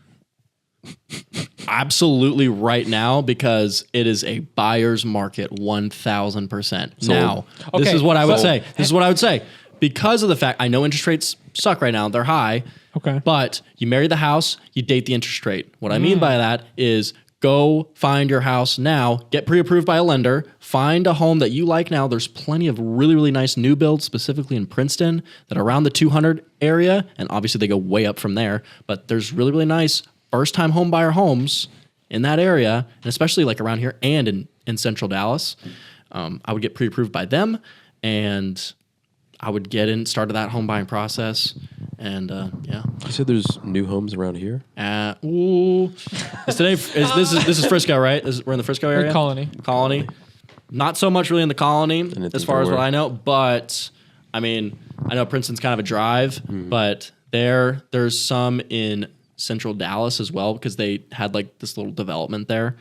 Speaker 2: Absolutely right now, because it is a buyer's market 1,000%. Now, this
Speaker 1: Okay,
Speaker 2: is what I would
Speaker 1: so-
Speaker 2: say. This is what I would say. Because of the fact, I know interest rates suck right now. They're high.
Speaker 1: Okay.
Speaker 2: But you marry the house, you date the interest rate. What I mean by that is go find your house now, get pre-approved by a lender, find a home that you like now. There's plenty of really, really nice new builds, specifically in Princeton, that are around the 200 area. And obviously they go way up from there. But there's really, really nice first-time home buyer homes in that area, and especially like around here and in central Dallas. I would get pre-approved by them, and I would get in, started that home buying process, and yeah.
Speaker 3: You said there's new homes around here?
Speaker 2: This is Frisco, right? We're in the Frisco area?
Speaker 1: Colony.
Speaker 2: Not so much really in the colony,
Speaker 3: it's
Speaker 2: as far as what
Speaker 3: everywhere.
Speaker 2: I know, but I mean, I know Princeton's kind of a drive, but there's some in central Dallas as well, because they had like this little development there.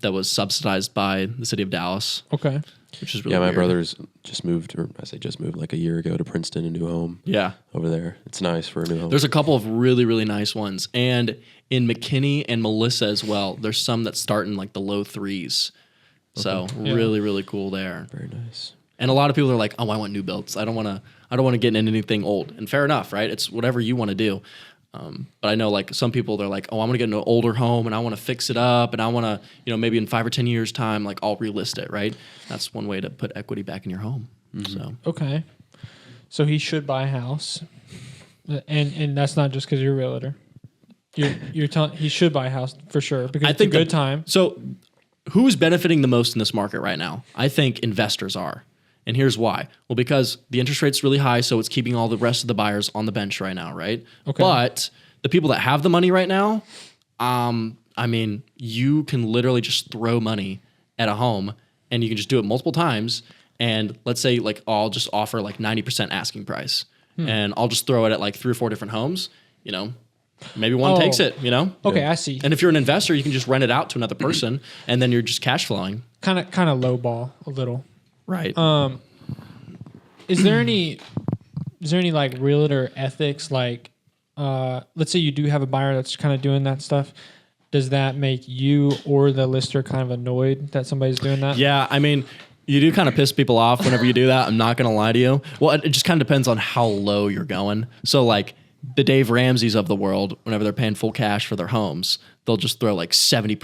Speaker 2: that was subsidized by the city of Dallas,
Speaker 1: Okay.
Speaker 2: which is really
Speaker 3: Yeah, my
Speaker 2: weird.
Speaker 3: brother's just moved, or I say just moved, like a year ago to Princeton, a new home.
Speaker 2: Yeah.
Speaker 3: Over there. It's nice for a new home.
Speaker 2: There's a couple of really, really nice ones. And in McKinney and Melissa as well, there's some that start in like the low threes. So
Speaker 1: Yeah.
Speaker 2: really, really cool there.
Speaker 3: Very nice.
Speaker 2: And a lot of people are like, "Oh, I want new builds. I don't want to get into anything old." And fair enough, right? It's whatever you want to do. But I know like some people, they're like, "Oh, I'm gonna get into an older home and I want to fix it up and I want to, maybe in 5 or 10 years time, like I'll relist it." Right? That's one way to put equity back in your home. So
Speaker 1: Okay. So he should buy a house, and that's not just because you're a realtor. You're telling he should buy a house for sure because it's a good time.
Speaker 2: So who's benefiting the most in this market right now? I think investors are. And here's why. Well, because the interest rate's really high, so it's keeping all the rest of the buyers on the bench right now, right?
Speaker 1: Okay.
Speaker 2: But the people that have the money right now, I mean, you can literally just throw money at a home and you can just do it multiple times. And let's say like I'll just offer like 90% asking price and I'll just throw it at like 3 or 4 different homes, maybe one takes it,
Speaker 1: Okay, I see.
Speaker 2: And if you're an investor, you can just rent it out to another person and then you're just cash flowing.
Speaker 1: Kind of low ball a little.
Speaker 2: Right.
Speaker 1: Is there any like realtor ethics? Like, let's say you do have a buyer that's kind of doing that stuff. Does that make you or the lister kind of annoyed that somebody's doing that?
Speaker 2: Yeah, I mean, you do kind of piss people off whenever you do that. I'm not going to lie to you. Well, it just kind of depends on how low you're going. So like the Dave Ramseys of the world, whenever they're paying full cash for their homes, they'll just throw like 70%,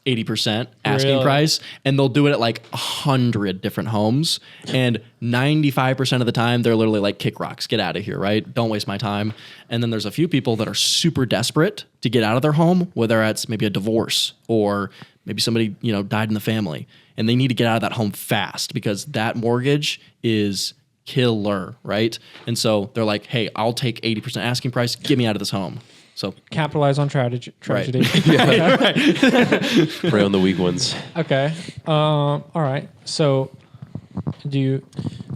Speaker 2: 80% asking
Speaker 1: Really?
Speaker 2: price, and they'll do it at like 100 different homes. And 95% of the time, they're literally like, "Kick rocks, get out of here," right? Don't waste my time. And then there's a few people that are super desperate to get out of their home, whether it's maybe a divorce or maybe somebody, died in the family, and they need to get out of that home fast because that mortgage is killer, right? And so they're like, "Hey, I'll take 80% asking price. Get me out of this home." So
Speaker 1: Capitalize on tragedy.
Speaker 3: Prey on the weak ones.
Speaker 1: Okay. All right. So, do you?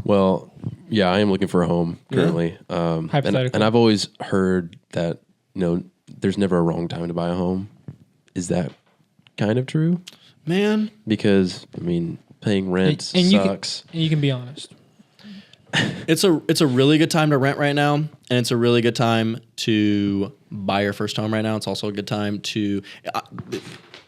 Speaker 3: Well, yeah, I am looking for a home currently.
Speaker 1: Hypothetical.
Speaker 3: And I've always heard that, there's never a wrong time to buy a home. Is that kind of true?
Speaker 2: man,
Speaker 3: Because, I mean, paying rent sucks.
Speaker 1: You can be honest.
Speaker 2: it's a really good time to rent right now, and it's a really good time to buy your first home right now. It's also a good time to.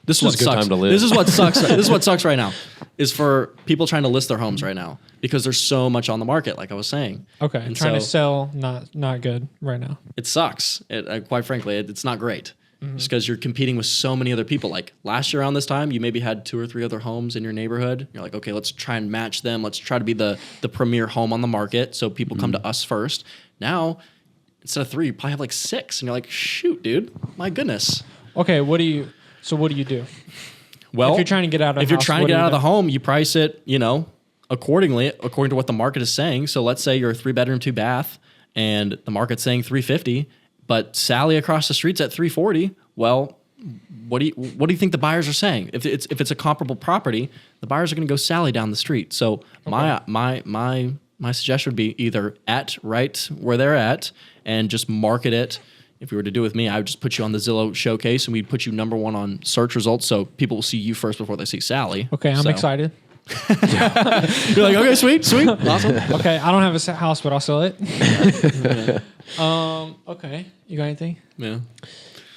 Speaker 2: This is what
Speaker 3: a good
Speaker 2: sucks.
Speaker 3: time to live.
Speaker 2: This is what sucks. This is what sucks right now, is for people trying to list their homes right now because there's so much on the market. Like I was saying.
Speaker 1: Okay.
Speaker 2: And
Speaker 1: Trying to
Speaker 2: so
Speaker 1: sell, not good right now.
Speaker 2: it sucks. Quite frankly, it's not great. Just because you're competing with so many other people. Like last year around this time, you maybe had 2 or 3 other homes in your neighborhood. You're like, okay, let's try and match them. Let's try to be the premier home on the market so people come to us first. Now, instead of 3, you probably have like 6. And you're like, shoot, dude, my goodness.
Speaker 1: Okay. What do you do?
Speaker 2: Well,
Speaker 1: If you're trying to get out of
Speaker 2: if
Speaker 1: a
Speaker 2: you're
Speaker 1: house,
Speaker 2: trying to
Speaker 1: what
Speaker 2: get
Speaker 1: do you
Speaker 2: out of the
Speaker 1: do?
Speaker 2: home, you price it, accordingly, according to what the market is saying. So let's say you're a 3-bedroom, 2-bath, and the market's saying $350, but Sally across the street's at $340. Well, what do you think the buyers are saying? If it's a comparable property, the buyers are going to go Sally down the street. So my suggestion would be either at right where they're at and just market it. If you were to do it with me, I would just put you on the Zillow showcase and we'd put you number 1 on search results, so people will see you first before they see Sally.
Speaker 1: Okay. I'm
Speaker 2: So-
Speaker 1: excited.
Speaker 2: You're like, okay, sweet, awesome.
Speaker 1: Okay. I don't have a house, but I'll sell it. Okay. You got anything?
Speaker 2: Yeah.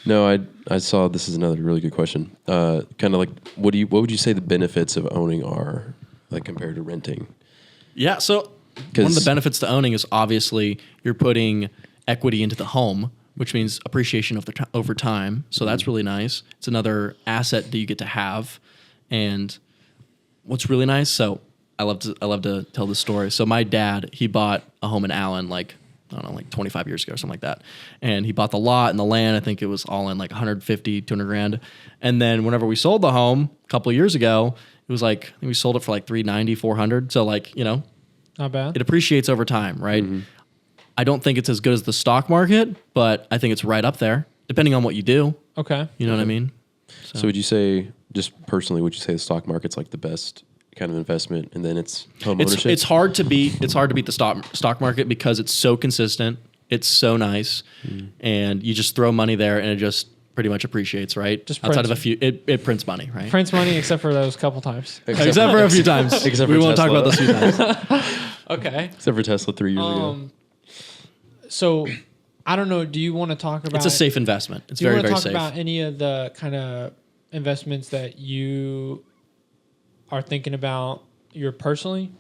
Speaker 3: No, I saw this is another really good question. Kind of like, what would you say the benefits of owning are, like compared to renting?
Speaker 2: Yeah. So one of the benefits to owning is obviously you're putting equity into the home, which means appreciation over time. So that's really nice. It's another asset that you get to have. And what's really nice, so I love to tell this story. So my dad, he bought a home in Allen, like 25 years ago or something like that. And he bought the lot and the land. I think it was all in like 150, 200 grand. And then whenever we sold the home a couple of years ago, it was like, I think we sold it for like 390, 400. So like,
Speaker 1: Not bad.
Speaker 2: it appreciates over time, right? I don't think it's as good as the stock market, but I think it's right up there, depending on what you do.
Speaker 1: Okay.
Speaker 2: You know what I mean?
Speaker 3: So would you say, just personally, would you say the stock market's like the best kind of investment, and then it's home ownership?
Speaker 2: It's hard to beat the stock market because it's so consistent, it's so nice, and you just throw money there and it just pretty much appreciates, right?
Speaker 1: Just
Speaker 2: outside of
Speaker 1: prints.
Speaker 2: a few, it prints money, right?
Speaker 1: Prints money except for those couple times.
Speaker 2: Except for a few times.
Speaker 3: Except
Speaker 2: we
Speaker 3: for
Speaker 2: won't talk
Speaker 3: Tesla.
Speaker 2: about those few times.
Speaker 1: Okay.
Speaker 3: Except for Tesla 3 years ago.
Speaker 1: So I don't know. Do you want to talk about?
Speaker 2: It's a safe investment. It's
Speaker 1: Do you
Speaker 2: very,
Speaker 1: want to
Speaker 2: very
Speaker 1: talk
Speaker 2: safe.
Speaker 1: about any of the kind of investments that you are thinking about your personally?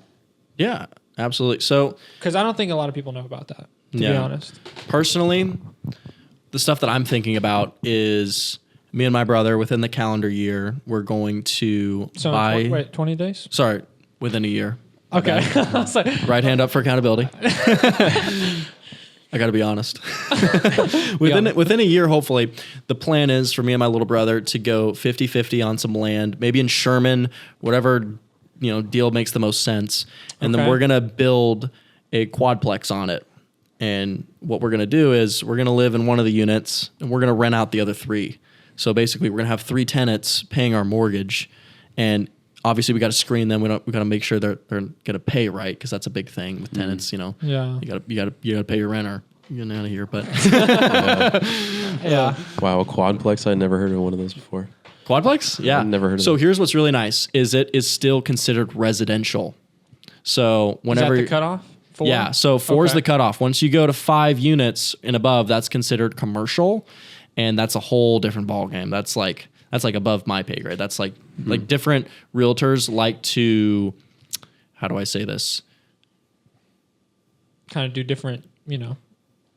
Speaker 2: Yeah, absolutely. So
Speaker 1: Because I don't think a lot of people know about that, to be
Speaker 2: Yeah.
Speaker 1: honest.
Speaker 2: personally, the stuff that I'm thinking about is me and my brother within the calendar year, we're going to
Speaker 1: So
Speaker 2: buy.
Speaker 1: 20 days?
Speaker 2: Sorry, within a year.
Speaker 1: Okay. I was like,
Speaker 2: Right hand up for accountability. I got to be honest. within a year, hopefully, the plan is for me and my little brother to go 50-50 on some land, maybe in Sherman, whatever deal makes the most sense, and then
Speaker 1: Okay.
Speaker 2: we're gonna build a quadplex on it. And what we're gonna do is we're gonna live in one of the units, and we're gonna rent out the other 3. So basically, we're gonna have 3 tenants paying our mortgage, and obviously we got to screen them. We got to make sure they're gonna pay right, because that's a big thing with tenants.
Speaker 1: Yeah.
Speaker 2: You gotta pay your rent or you're getting out of here. But
Speaker 1: Yeah.
Speaker 3: Wow, a quadplex. I'd never heard of one of those before.
Speaker 2: quadplex, yeah,
Speaker 3: I've never heard of
Speaker 2: So
Speaker 3: it.
Speaker 2: here's what's really nice: is it is still considered residential. So
Speaker 1: Is that
Speaker 2: whenever
Speaker 1: the cutoff? 4?
Speaker 2: Yeah, so 4 is
Speaker 1: Okay.
Speaker 2: the cutoff. Once you go to 5 units and above, that's considered commercial, and that's a whole different ballgame. That's like above my pay grade. That's like different realtors like to, how do I say this?
Speaker 1: Kind of do different,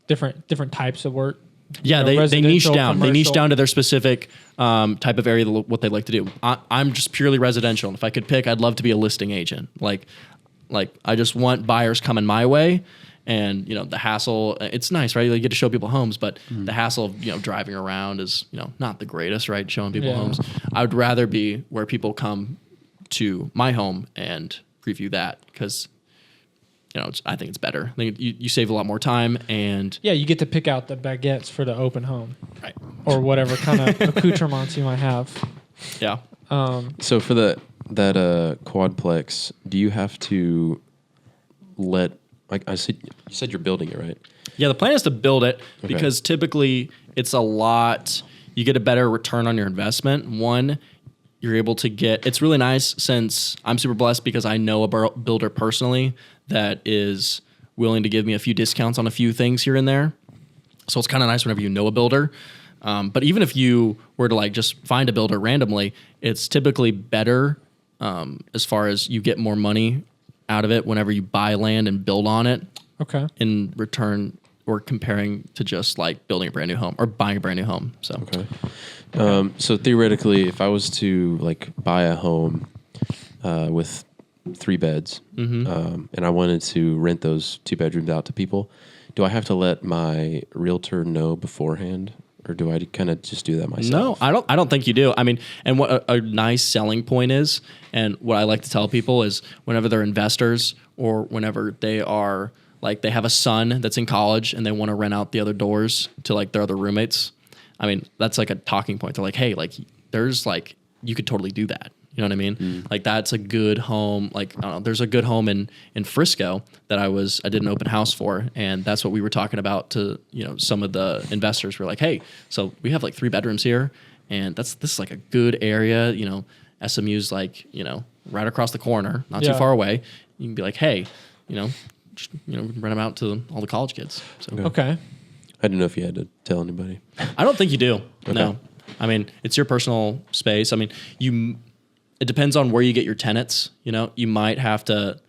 Speaker 1: different types of work.
Speaker 2: Yeah,
Speaker 1: You know,
Speaker 2: they niche
Speaker 1: residential,
Speaker 2: down. They niche
Speaker 1: commercial.
Speaker 2: down to their specific type of area, what they like to do. I'm just purely residential. And if I could pick, I'd love to be a listing agent. Like I just want buyers coming my way, and the hassle. It's nice, right? You get to show people homes, but the hassle of driving around is not the greatest, right? Showing people
Speaker 1: Yeah.
Speaker 2: homes. I would rather be where people come to my home and preview that, because I think it's better. I think you save a lot more time, and
Speaker 1: Yeah, you get to pick out the baguettes for the open home,
Speaker 2: right,
Speaker 1: or whatever kind of accoutrements you might have.
Speaker 2: yeah.
Speaker 3: So for that quadplex, do you have to let, like I said, you said you're building it, right?
Speaker 2: Yeah, the plan is to build it,
Speaker 3: Okay.
Speaker 2: because typically it's a lot. You get a better return on your investment. One, you're able to get. It's really nice, since I'm super blessed because I know a builder personally that is willing to give me a few discounts on a few things here and there. So it's kind of nice whenever you know a builder. But even if you were to just find a builder randomly, it's typically better as far as you get more money out of it whenever you buy land and build on it,
Speaker 1: Okay.
Speaker 2: in return, or comparing to just building a brand new home or buying a brand new home. So
Speaker 3: Okay. So theoretically, if I was to buy a home with 3 beds, and I wanted to rent those 2 bedrooms out to people, do I have to let my realtor know beforehand, or do I kind of just do that myself?
Speaker 2: No, I don't think you do. I mean, and what a nice selling point is, and what I like to tell people is, whenever they're investors, or whenever they are they have a son that's in college and they want to rent out the other doors to their other roommates. I mean, that's a talking point. They're like, hey, there's you could totally do that. You know what I mean? That's a good home. I don't know, there's a good home in Frisco that I did an open house for, and that's what we were talking about to some of the investors. We're like, hey, so we have 3 bedrooms here, and this is a good area. SMU's right across the corner, not too
Speaker 1: Yeah.
Speaker 2: far away. You can be like, hey, just, rent them out to all the college kids. So
Speaker 1: Okay.
Speaker 3: I didn't know if you had to tell anybody.
Speaker 2: I don't think you do.
Speaker 3: Okay.
Speaker 2: No, I mean, it's your personal space. I mean, it depends on where you get your tenants. You might have to.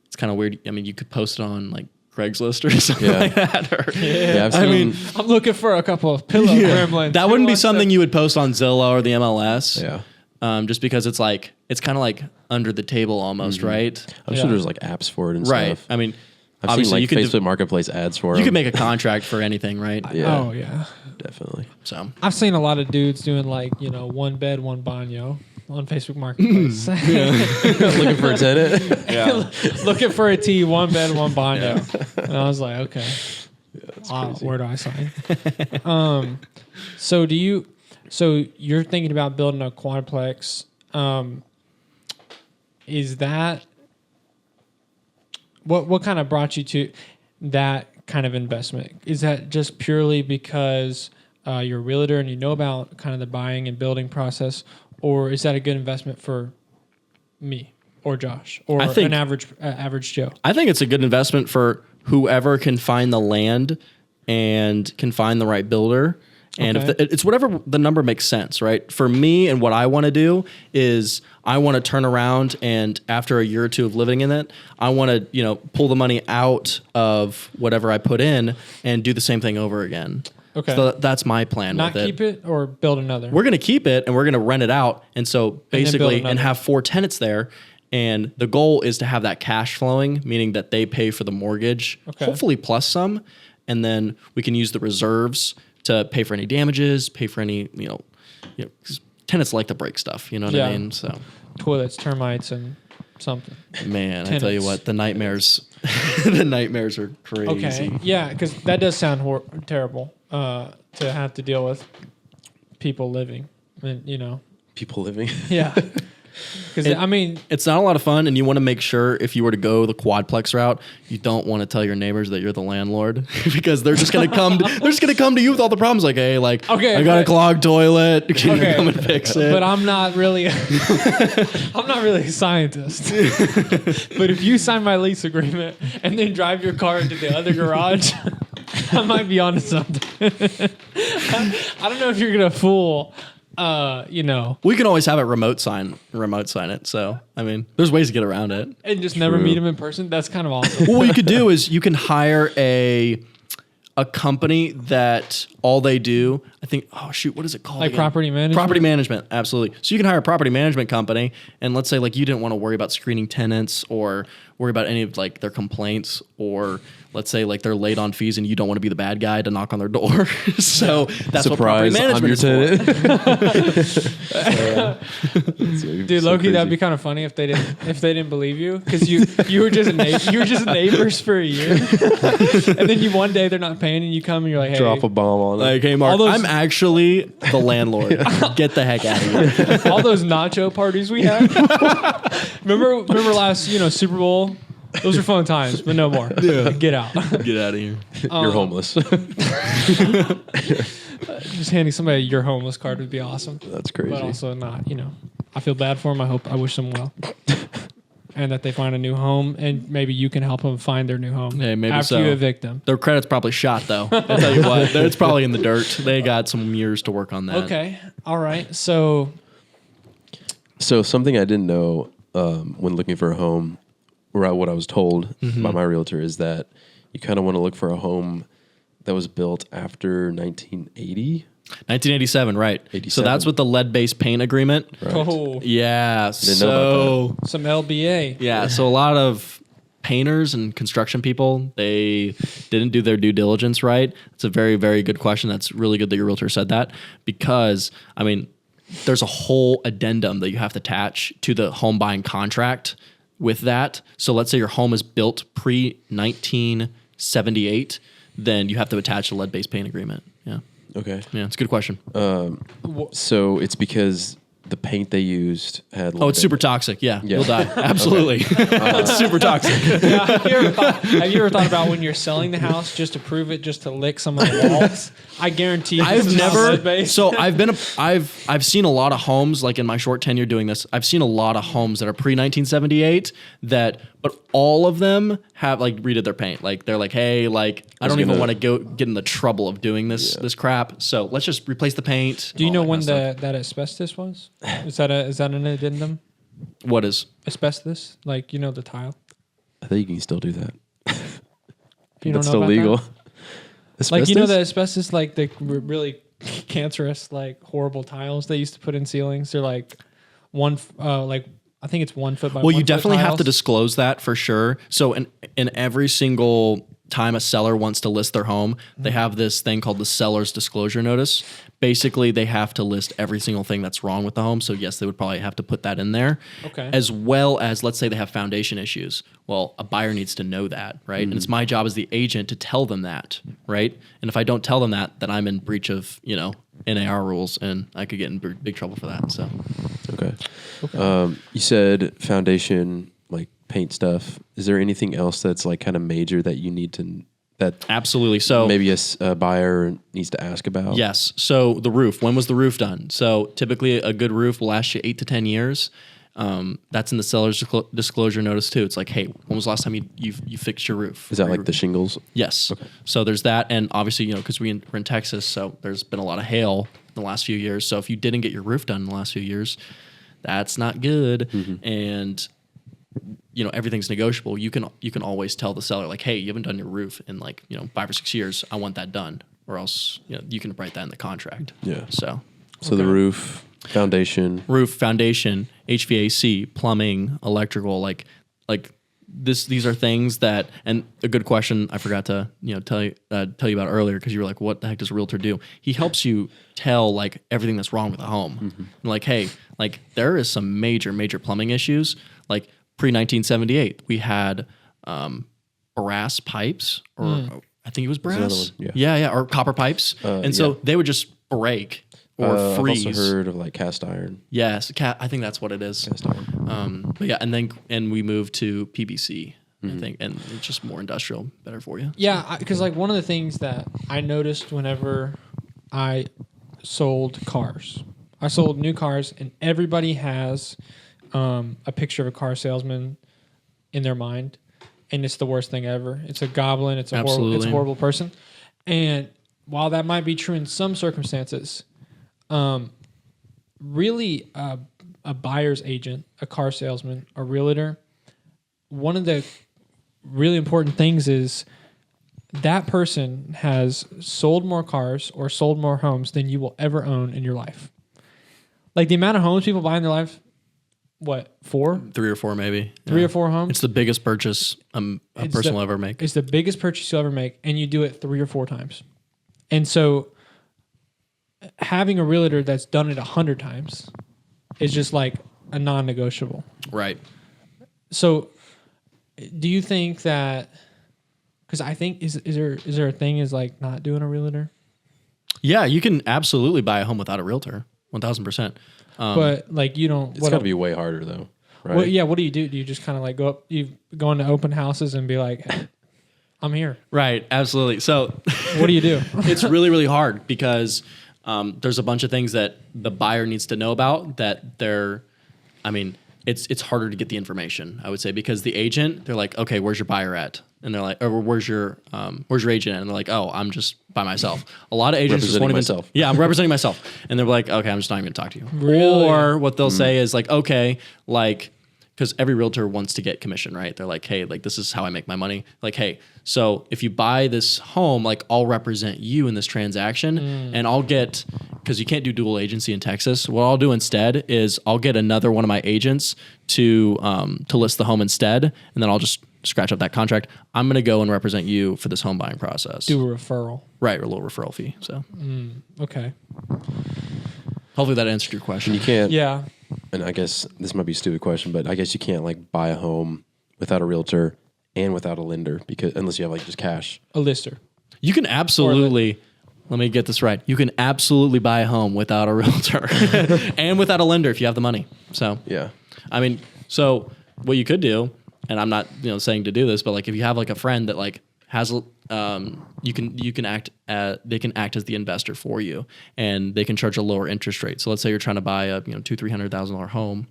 Speaker 2: It's kind of weird. I mean, you could post it on Craigslist or something
Speaker 3: Yeah.
Speaker 2: like that. Or,
Speaker 3: Yeah, I've
Speaker 2: I
Speaker 3: seen,
Speaker 2: mean,
Speaker 1: I'm looking for a couple of pillow gremlins.
Speaker 2: that wouldn't be something you would post on Zillow or the MLS.
Speaker 3: yeah.
Speaker 2: Just because it's kind of under the table almost, right?
Speaker 3: I'm
Speaker 1: Yeah.
Speaker 3: sure there's apps for it and
Speaker 2: Right.
Speaker 3: stuff.
Speaker 2: I mean,
Speaker 3: I've
Speaker 2: obviously
Speaker 3: seen
Speaker 2: you could
Speaker 3: Facebook Marketplace ads for them.
Speaker 2: you could make a contract for anything, right?
Speaker 3: Yeah.
Speaker 1: Oh yeah.
Speaker 3: Definitely.
Speaker 2: So
Speaker 1: I've seen a lot of dudes doing 1 bed, 1 baño on Facebook Marketplace.
Speaker 3: Looking for a tenant?
Speaker 2: yeah.
Speaker 1: Looking for a T, 1 bed, 1 baño. And I was like, okay.
Speaker 3: crazy.
Speaker 1: Where do I sign? So you're thinking about building a quadplex. Is that what kind of brought you to that kind of investment? Is that just purely because you're a realtor and you know about kind of the buying and building process, or is that a good investment for me or Josh or
Speaker 2: I think-
Speaker 1: an average Joe?
Speaker 2: I think it's a good investment for whoever can find the land and can find the right builder. And
Speaker 1: Okay.
Speaker 2: if it's whatever the number makes sense, right? For me and what I want to do is I want to turn around and after a year or two of living in it, I want to, pull the money out of whatever I put in and do the same thing over again.
Speaker 1: Okay.
Speaker 2: So that's my plan
Speaker 1: Not
Speaker 2: with it.
Speaker 1: keep it or build another?
Speaker 2: We're going to keep it and we're going to rent it out. And so
Speaker 1: build
Speaker 2: basically, and
Speaker 1: another.
Speaker 2: have 4 tenants there. And the goal is to have that cash flowing, meaning that they pay for the mortgage,
Speaker 1: Okay.
Speaker 2: hopefully plus some. And then we can use the reserves to pay for any damages, pay for any, 'cause tenants like to break stuff. You know what I
Speaker 1: Yeah.
Speaker 2: mean? So,
Speaker 1: Toilets, termites, and something.
Speaker 2: man, I tell you
Speaker 1: Tenants.
Speaker 2: what, the nightmares, the nightmares are crazy.
Speaker 1: Okay. Yeah, because that does sound terrible to have to deal with people living. And,
Speaker 3: People living.
Speaker 1: yeah. Because, I mean,
Speaker 2: It's not a lot of fun, and you want to make sure if you were to go the quadplex route, you don't want to tell your neighbors that you're the landlord because they're just gonna come. They're just gonna come to you with all the problems, like, hey, like,
Speaker 1: Okay,
Speaker 2: I got a
Speaker 1: but-
Speaker 2: clogged toilet. Can you
Speaker 1: Okay.
Speaker 2: come and fix it?
Speaker 1: but I'm not really I'm not really a scientist. But if you sign my lease agreement and then drive your car into the other garage, I might be onto something. I don't know if you're gonna fool
Speaker 2: we can always have it remote sign it. So I mean, there's ways to get around it.
Speaker 1: and just never
Speaker 3: True.
Speaker 1: meet him in person. That's kind of awesome.
Speaker 2: Well, what you could do is you can hire a company that all they do, I think, what is it called?
Speaker 1: Like
Speaker 2: again?
Speaker 1: property management?
Speaker 2: Property management, absolutely. So you can hire a property management company, and let's say like you didn't want to worry about screening tenants or worry about any of like their complaints, or let's say like they're late on fees and you don't want to be the bad guy to knock on their door. So that's what property
Speaker 3: Surprise, I'm
Speaker 2: management
Speaker 3: your
Speaker 2: is for.
Speaker 3: tenant.
Speaker 1: Dude, Loki, that'd be kind of funny if they didn't believe you because you were just neighbors for a year, and then one day they're not paying and you come and you're like, hey,
Speaker 3: Drop a bomb on it.
Speaker 2: Like, hey, Mark,
Speaker 1: All those-
Speaker 2: I'm actually the landlord. Get the heck out of here.
Speaker 1: all those nacho parties we had. remember last Super Bowl. Those were fun times, but no more.
Speaker 2: Yeah.
Speaker 1: Get out.
Speaker 2: Get out of here.
Speaker 3: You're homeless.
Speaker 1: Just handing somebody your homeless card would be awesome,
Speaker 3: That's crazy.
Speaker 1: but also not. I feel bad for them. I wish them well, and that they find a new home, and maybe you can help them find their new home.
Speaker 2: Hey, maybe
Speaker 1: after
Speaker 2: so.
Speaker 1: you evict them.
Speaker 2: Their credit's probably shot, though. I'll tell you what. It's probably in the dirt. They got some years to work on that.
Speaker 1: Okay, all right. So
Speaker 3: So something I didn't know when looking for a home, or what I was told by my realtor, is that you kind of want to look for a home that was built after 1980.
Speaker 2: 1987, right.
Speaker 3: 87.
Speaker 2: So that's with the lead-based paint agreement.
Speaker 3: Right.
Speaker 1: oh,
Speaker 2: Yeah.
Speaker 3: Didn't know about
Speaker 1: some LBA.
Speaker 2: Yeah, so a lot of painters and construction people, they didn't do their due diligence right. It's a very, very good question. That's really good that your realtor said that because, I mean, there's a whole addendum that you have to attach to the home buying contract with that. So let's say your home is built pre-1978, then you have to attach a lead-based paint agreement. Yeah.
Speaker 3: Okay.
Speaker 2: Yeah, it's a good question.
Speaker 3: So it's because the paint they used had.
Speaker 2: Oh, it's super toxic. Yeah,
Speaker 3: Yeah.
Speaker 2: you'll die. Absolutely. It's super toxic.
Speaker 1: Yeah, have you ever thought about when you're selling the house just to prove it, just to lick some of the walls? I guarantee this
Speaker 2: I've
Speaker 1: is not
Speaker 2: never.
Speaker 1: lead-based.
Speaker 2: So I've seen a lot of homes, like in my short tenure doing this. I've seen a lot of homes that are pre 1978 but all of them have like redid their paint. Like they're like, hey, like I don't even want to get in the trouble of doing this crap. So let's just replace the paint.
Speaker 1: Do you
Speaker 2: all
Speaker 1: know
Speaker 2: that
Speaker 1: when
Speaker 2: kind of stuff.
Speaker 1: that asbestos was? Is that an addendum?
Speaker 2: What is?
Speaker 1: Asbestos, like the tile.
Speaker 3: I think you can still do that.
Speaker 1: You
Speaker 3: That's
Speaker 1: know
Speaker 3: still
Speaker 1: about legal.
Speaker 3: Asbestos?
Speaker 1: Like the asbestos, like the really cancerous, like horrible tiles they used to put in ceilings. They're like I think it's 1 foot by.
Speaker 2: Well,
Speaker 1: 1
Speaker 2: you
Speaker 1: foot
Speaker 2: definitely have
Speaker 1: tiles.
Speaker 2: to disclose that for sure. So in every single time a seller wants to list their home, they have this thing called the seller's disclosure notice. Basically, they have to list every single thing that's wrong with the home. So yes, they would probably have to put that in there.
Speaker 1: Okay.
Speaker 2: As well as, let's say they have foundation issues. Well, a buyer needs to know that, right? And it's my job as the agent to tell them that, right? And if I don't tell them that, then I'm in breach of, NAR rules, and I could get in big trouble for that. So
Speaker 3: Okay. You said foundation, like paint stuff. Is there anything else that's like kind of major that you need to that
Speaker 2: Absolutely. So
Speaker 3: maybe a buyer needs to ask about?
Speaker 2: yes. So the roof. When was the roof done? So typically, a good roof will last you 8 to 10 years. That's in the seller's disclosure notice too. It's like, hey, when was the last time you fixed your roof?
Speaker 3: Is that like the shingles?
Speaker 2: Yes. So there's that, and obviously, because we're in Texas, so there's been a lot of hail in the last few years. So if you didn't get your roof done in the last few years, that's not good. And everything's negotiable. You can always tell the seller, like, hey, you haven't done your roof in 5 or 6 years. I want that done, or else you can write that in the contract.
Speaker 3: Yeah.
Speaker 2: So
Speaker 3: the roof, foundation,
Speaker 2: HVAC, plumbing, electrical, like this. These are things that, and a good question I forgot to tell you about earlier, because you were like, what the heck does a realtor do? He helps you tell everything that's wrong with the home. Like, hey, there is some major plumbing issues. Like pre-1978, we had brass pipes, or I think it was brass. Yeah, or copper pipes, and so they would just break or freeze.
Speaker 3: I've also heard of cast iron.
Speaker 2: Yes, I think that's what it is.
Speaker 3: Cast iron.
Speaker 2: But yeah, and we moved to PVC, I think, and it's just more industrial, better for you.
Speaker 1: Yeah, because one of the things that I noticed whenever I sold cars, I sold new cars, and everybody has a picture of a car salesman in their mind, and it's the worst thing ever. It's a goblin. It's a horrible person. And while that might be true in some circumstances, really a buyer's agent, a car salesman, a realtor, one of the really important things is that person has sold more cars or sold more homes than you will ever own in your life. The amount of homes people buy in their life, what, 4?
Speaker 2: 3 or 4 maybe.
Speaker 1: 3 or 4 homes?
Speaker 2: It's the biggest purchase a person will ever make.
Speaker 1: It's the biggest purchase you'll ever make, and you do it 3 or 4 times. And so having a realtor that's done it 100 times is just a non-negotiable.
Speaker 2: Right.
Speaker 1: So do you think that, because I think, is there a thing is not doing a realtor?
Speaker 2: Yeah, you can absolutely buy a home without a realtor, 1,000%.
Speaker 1: But you don't.
Speaker 3: It's got to be way harder though, right?
Speaker 1: Well, yeah. What do you do? Do you just kind of go up? You go into open houses and be like, "I'm here."
Speaker 2: Right. Absolutely. So,
Speaker 1: what do you do?
Speaker 2: It's really, really hard because there's a bunch of things that the buyer needs to know about that it's harder to get the information, I would say, because the agent, they're like, okay, where's your buyer at? And they're like, or where's your agent at? And they're like, oh, I'm just by myself. A lot of agents just won't even.
Speaker 3: Myself.
Speaker 2: Yeah, I'm representing myself. And they're like, okay, I'm just not even going to talk to you.
Speaker 1: Really?
Speaker 2: Or what they'll say is okay, because every realtor wants to get commission, right? They're like, hey, this is how I make my money. Hey, so if you buy this home, I'll represent you in this transaction, and I'll get, because you can't do dual agency in Texas. What I'll do instead is I'll get another one of my agents to list the home instead, and then I'll just scratch up that contract. I'm going to go and represent you for this home buying process.
Speaker 1: Do a referral.
Speaker 2: Right, or a little referral fee. So,
Speaker 1: okay.
Speaker 2: Hopefully that answered your question.
Speaker 3: You can't.
Speaker 1: Yeah.
Speaker 3: And I guess this might be a stupid question, but I guess you can't buy a home without a realtor and without a lender, because unless you have just cash.
Speaker 1: A lister.
Speaker 2: You can absolutely, let me get this right. You can absolutely buy a home without a realtor and without a lender if you have the money. So,
Speaker 3: yeah.
Speaker 2: So what you could do, and I'm not saying to do this, but if you have a friend that has they can act as the investor for you, and they can charge a lower interest rate. So let's say you're trying to buy a $200,000-$300,000 home,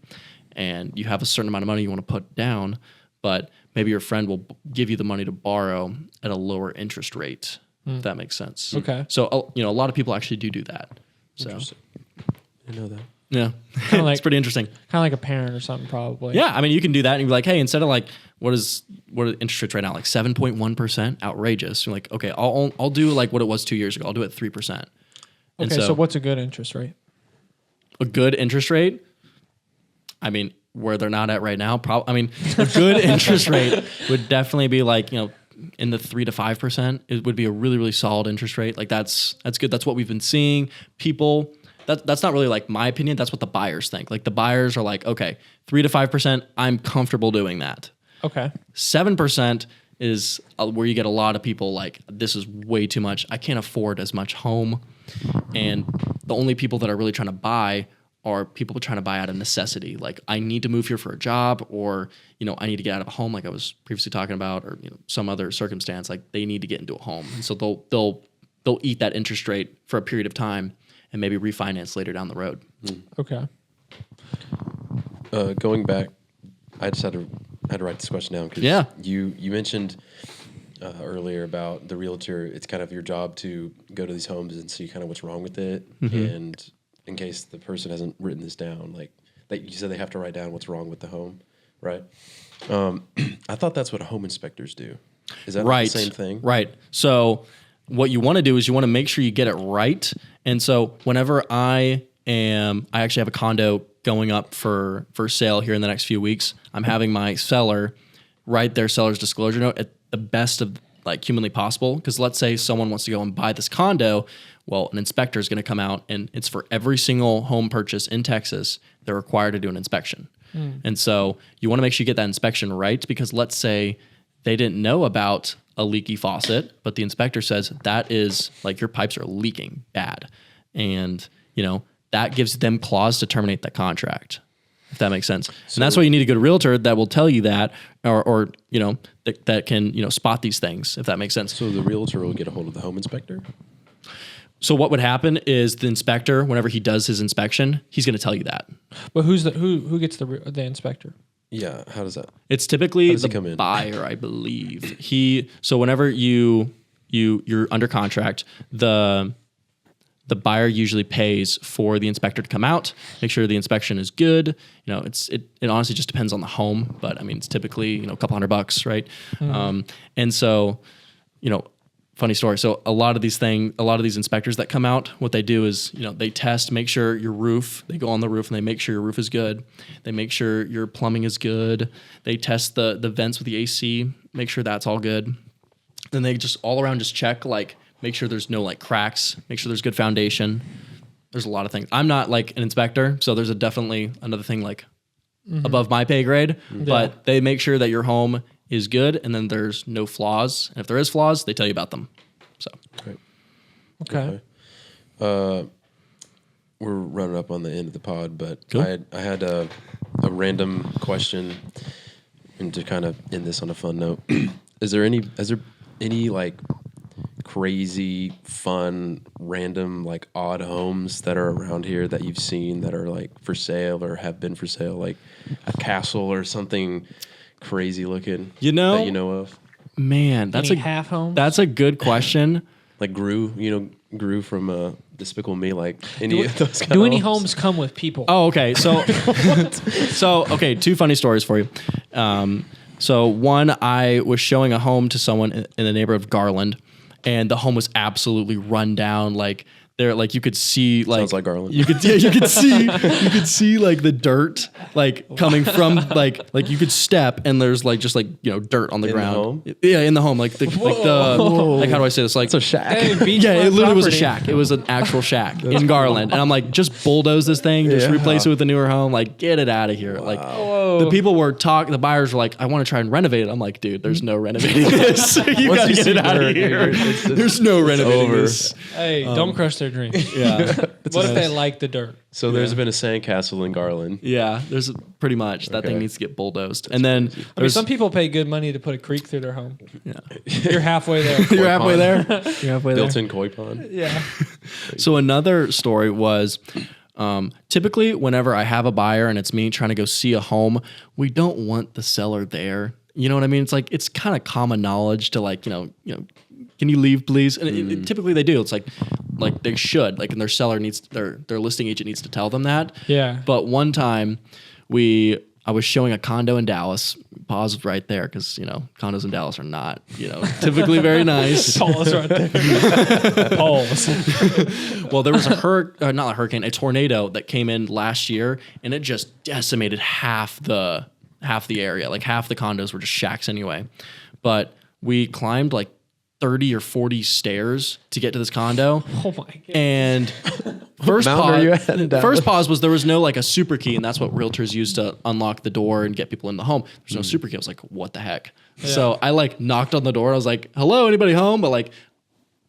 Speaker 2: and you have a certain amount of money you want to put down, but maybe your friend will give you the money to borrow at a lower interest rate. If that makes sense.
Speaker 1: Okay.
Speaker 2: So a lot of people actually do that. So
Speaker 3: I know that.
Speaker 2: yeah,
Speaker 1: Kind of
Speaker 2: it's pretty interesting.
Speaker 1: Kind of like a parent or something, probably.
Speaker 2: Yeah, you can do that, and you'd be like, hey, instead of what are interest rates right now? 7.1%, outrageous. You're like, okay, I'll do what it was 2 years ago. I'll do it 3%.
Speaker 1: Okay, so what's a good interest rate?
Speaker 2: A good interest rate? Where they're not at right now, a good interest rate would definitely be in the 3 to 5%. It would be a really, really solid interest rate. That's good. That's what we've been seeing. People. That's not really my opinion. That's what the buyers think. The buyers are okay, 3 to 5%. I'm comfortable doing that.
Speaker 1: Okay.
Speaker 2: 7% is where you get a lot of people this is way too much. I can't afford as much home, and the only people that are really trying to buy are people trying to buy out of necessity. Like, I need to move here for a job, or, I need to get out of a home like I was previously talking about, or, some other circumstance, like they need to get into a home. And so they'll eat that interest rate for a period of time and maybe refinance later down the road.
Speaker 1: Okay.
Speaker 3: Going back, I just had to write this question down because you mentioned earlier about the realtor. It's kind of your job to go to these homes and see kind of what's wrong with it, and in case the person hasn't written this down, like that you said they have to write down what's wrong with the home, right? I thought that's what home inspectors do. Is that not the same thing?
Speaker 2: Right. So what you want to do is you want to make sure you get it right. And so whenever I actually have a condo going up for sale here in the next few weeks, I'm having my seller write their seller's disclosure note at the best of like humanly possible. Because let's say someone wants to go and buy this condo. Well, an inspector is going to come out, and it's for every single home purchase in Texas, they're required to do an inspection. And so you want to make sure you get that inspection right, because let's say they didn't know about a leaky faucet, but the inspector says that is like your pipes are leaking bad. And, that gives them clause to terminate that contract, if that makes sense. So, and that's why you need a good realtor that will tell you that, or that can, spot these things, if that makes sense.
Speaker 3: So the realtor will get a hold of the home inspector?
Speaker 2: So what would happen is the inspector, whenever he does his inspection, he's going to tell you that.
Speaker 1: But who gets the inspector?
Speaker 3: Yeah, how does that?
Speaker 2: It's typically the buyer, I believe. So whenever you're under contract, the buyer usually pays for the inspector to come out, make sure the inspection is good. It honestly just depends on the home, but I mean, it's typically, a couple $100, right? And so, funny story. So a lot of these inspectors that come out, what they do is, they test, make sure your roof, they go on the roof and they make sure your roof is good. They make sure your plumbing is good. They test the vents with the AC, make sure that's all good. Then they just all around just check, like, make sure there's no like cracks, make sure there's good foundation. There's a lot of things. I'm not like an inspector, so there's definitely another thing like above my pay grade, but they make sure that your home is good and then there's no flaws. And if there is flaws, they tell you about them. So,
Speaker 1: okay.
Speaker 3: We're running up on the end of the pod, but
Speaker 2: cool.
Speaker 3: I had a random question, and to kind of end this on a fun note, is there any like crazy, fun, random, like odd homes that are around here that you've seen that are like for sale or have been for sale, like a castle or something crazy looking that you know of?
Speaker 2: Man,
Speaker 1: that's a half home.
Speaker 2: That's a good question.
Speaker 3: Like Gru from Despicable Me, like any of those kind
Speaker 1: Do
Speaker 3: of
Speaker 1: any
Speaker 3: homes?
Speaker 1: homes come with people?
Speaker 2: Oh, okay. So, two funny stories for you. So one, I was showing a home to someone in the neighborhood of Garland, and the home was absolutely run down. Like there, like you could see, like
Speaker 3: sounds like Garland.
Speaker 2: You could see like the dirt, like coming from like you could step, and there's like just like dirt on the ground.
Speaker 3: The home?
Speaker 2: Yeah, in the home, like how do I say this? Like
Speaker 3: it's a shack.
Speaker 2: Yeah, it literally was a shack. It was an actual shack in Garland, and I'm like, just bulldoze this thing, just replace it with a newer home, like get it out of here. Like the people were the buyers were like, I want to try and renovate it. I'm like, dude, there's no renovating this. You gotta get it out of here. There's no renovating this.
Speaker 1: Hey, don't crush their dreams.
Speaker 2: Yeah.
Speaker 1: What if they like the dirt?
Speaker 3: So there's been a sandcastle in Garland.
Speaker 2: Yeah, there's pretty much that thing needs to get bulldozed. And then
Speaker 1: some people pay good money to put a creek through their home.
Speaker 2: Yeah.
Speaker 1: You're halfway there.
Speaker 2: You're halfway there. You're halfway there.
Speaker 3: Built-in koi pond.
Speaker 1: Yeah.
Speaker 2: So another story was typically whenever I have a buyer and it's me trying to go see a home, we don't want the seller there. You know what I mean? It's like it's kind of common knowledge to like, can you leave, please? And typically they do. It's like they should, like, and their seller their listing agent needs to tell them that.
Speaker 1: Yeah.
Speaker 2: But one time I was showing a condo in Dallas. Pause right there, because condos in Dallas are not typically very nice.
Speaker 1: Pause right there. Pause.
Speaker 2: Well, there was a tornado that came in last year, and it just decimated half the area. Like half the condos were just shacks anyway. But we climbed like 30 or 40 stairs to get to this condo.
Speaker 1: Oh my god!
Speaker 2: And first pause was there was no like a super key, and that's what realtors use to unlock the door and get people in the home. There's no super key. I was like, what the heck? Yeah. So I like knocked on the door. I was like, hello, anybody home? But like,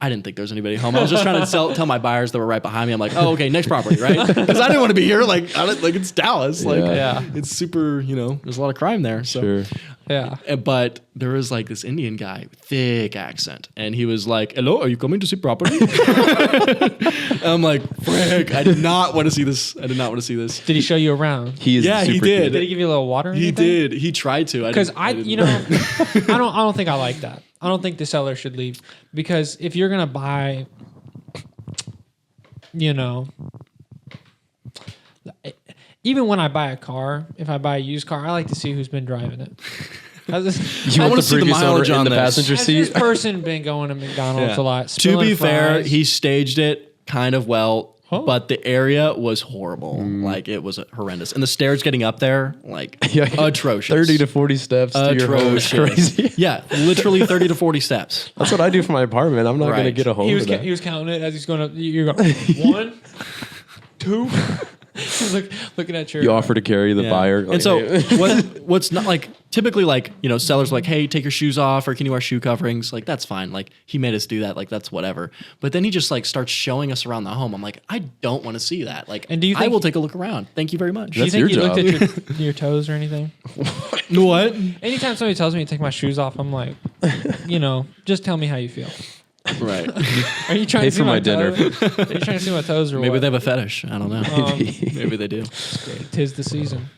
Speaker 2: I didn't think there was anybody home. I was just trying to tell my buyers that were right behind me. I'm like, oh, okay, next property, right? Because I didn't want to be here. Like, it's Dallas. Like,
Speaker 1: Yeah.
Speaker 2: it's super. There's a lot of crime there. So,
Speaker 3: Sure.
Speaker 1: Yeah.
Speaker 2: but there was like this Indian guy, thick accent, and he was like, "Hello, are you coming to see property?" I'm like, "Frick! I did not want to see this. I did not want to see this."
Speaker 1: Did he show you around?
Speaker 3: He is
Speaker 2: Yeah, he
Speaker 3: super
Speaker 2: did.
Speaker 3: cute.
Speaker 1: Did he give you a little water? Or
Speaker 2: He
Speaker 1: anything?
Speaker 2: did. He tried to.
Speaker 1: Because
Speaker 2: didn't-
Speaker 1: I
Speaker 2: didn't.
Speaker 1: I don't think I like that. I don't think the seller should leave, because if you're gonna buy, even when I buy a car, if I buy a used car, I like to see who's been driving it. Has this,
Speaker 3: You
Speaker 2: I
Speaker 3: want
Speaker 2: wanna
Speaker 3: the
Speaker 2: see the
Speaker 3: previous owner
Speaker 2: mileage
Speaker 3: in
Speaker 2: on
Speaker 3: the
Speaker 2: this.
Speaker 3: passenger
Speaker 1: has this
Speaker 3: seat?
Speaker 1: person been going to McDonald's
Speaker 2: Yeah.
Speaker 1: a lot?
Speaker 2: To
Speaker 1: spilling
Speaker 2: be fair,
Speaker 1: fries?
Speaker 2: he staged it kind of well,
Speaker 1: Oh.
Speaker 2: but the area was horrible. Like, it was horrendous, and the stairs getting up there, like,
Speaker 3: Yeah.
Speaker 2: atrocious.
Speaker 3: 30 to 40 steps to your home is
Speaker 2: Atrocious.
Speaker 3: crazy.
Speaker 2: Yeah, literally 30 to 40 steps.
Speaker 3: That's what I do for my apartment. I'm not going to
Speaker 2: Right.
Speaker 3: get a home
Speaker 1: he was
Speaker 3: for that.
Speaker 1: he was counting it as he's going up. You're going 1, 2. He's looking at your.
Speaker 3: You offer to carry the
Speaker 2: Yeah.
Speaker 3: buyer.
Speaker 2: And
Speaker 3: like,
Speaker 2: so
Speaker 3: hey.
Speaker 2: what's not like typically like, sellers like, hey, take your shoes off, or can you wear shoe coverings? Like, that's fine. Like, he made us do that. Like, that's whatever. But then he just like starts showing us around the home. I'm like, I don't want to see that. Like,
Speaker 1: And do you
Speaker 2: I
Speaker 1: think-
Speaker 2: will take a look around. Thank you very much.
Speaker 1: Do you
Speaker 3: That's
Speaker 1: think
Speaker 3: your
Speaker 1: you
Speaker 3: job.
Speaker 1: looked at your toes or anything?
Speaker 2: What?
Speaker 1: Anytime somebody tells me to take my shoes off, I'm like, just tell me how you feel.
Speaker 2: Right.
Speaker 1: Are you trying
Speaker 3: Pay
Speaker 1: to see
Speaker 3: for
Speaker 1: my
Speaker 3: my dinner.
Speaker 1: toes? Are you trying to see my toes or
Speaker 2: Maybe
Speaker 1: what?
Speaker 2: they have a fetish. I don't know. Maybe they do.
Speaker 1: Tis the season,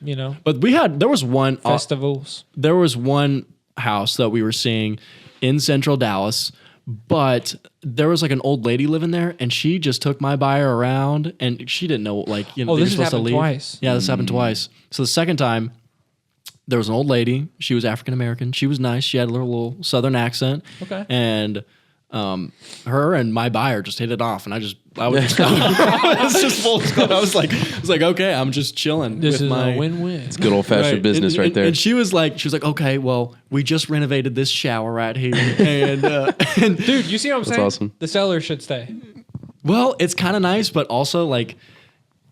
Speaker 2: But there was one
Speaker 1: festivals.
Speaker 2: house that we were seeing in central Dallas, but there was like an old lady living there, and she just took my buyer around, and she didn't know, like,
Speaker 1: Oh,
Speaker 2: that
Speaker 1: this
Speaker 2: you're
Speaker 1: has
Speaker 2: supposed to
Speaker 1: happened
Speaker 2: leave.
Speaker 1: twice.
Speaker 2: Yeah, this happened twice. So the second time, there was an old lady. She was African American. She was nice. She had a little southern accent.
Speaker 1: Okay.
Speaker 2: And her and my buyer just hit it off, and I was just full disclosure. I was like, okay, I'm just chilling.
Speaker 1: This
Speaker 2: with
Speaker 1: is
Speaker 2: my
Speaker 1: a win-win.
Speaker 3: It's good old fashioned
Speaker 2: Right.
Speaker 3: business
Speaker 2: And-
Speaker 3: right
Speaker 2: and-
Speaker 3: there.
Speaker 2: And she was like, okay, well, we just renovated this shower right here, and
Speaker 1: Dude, you see what I'm saying?
Speaker 3: awesome.
Speaker 1: The seller should stay.
Speaker 2: well, it's kind of nice, but also like,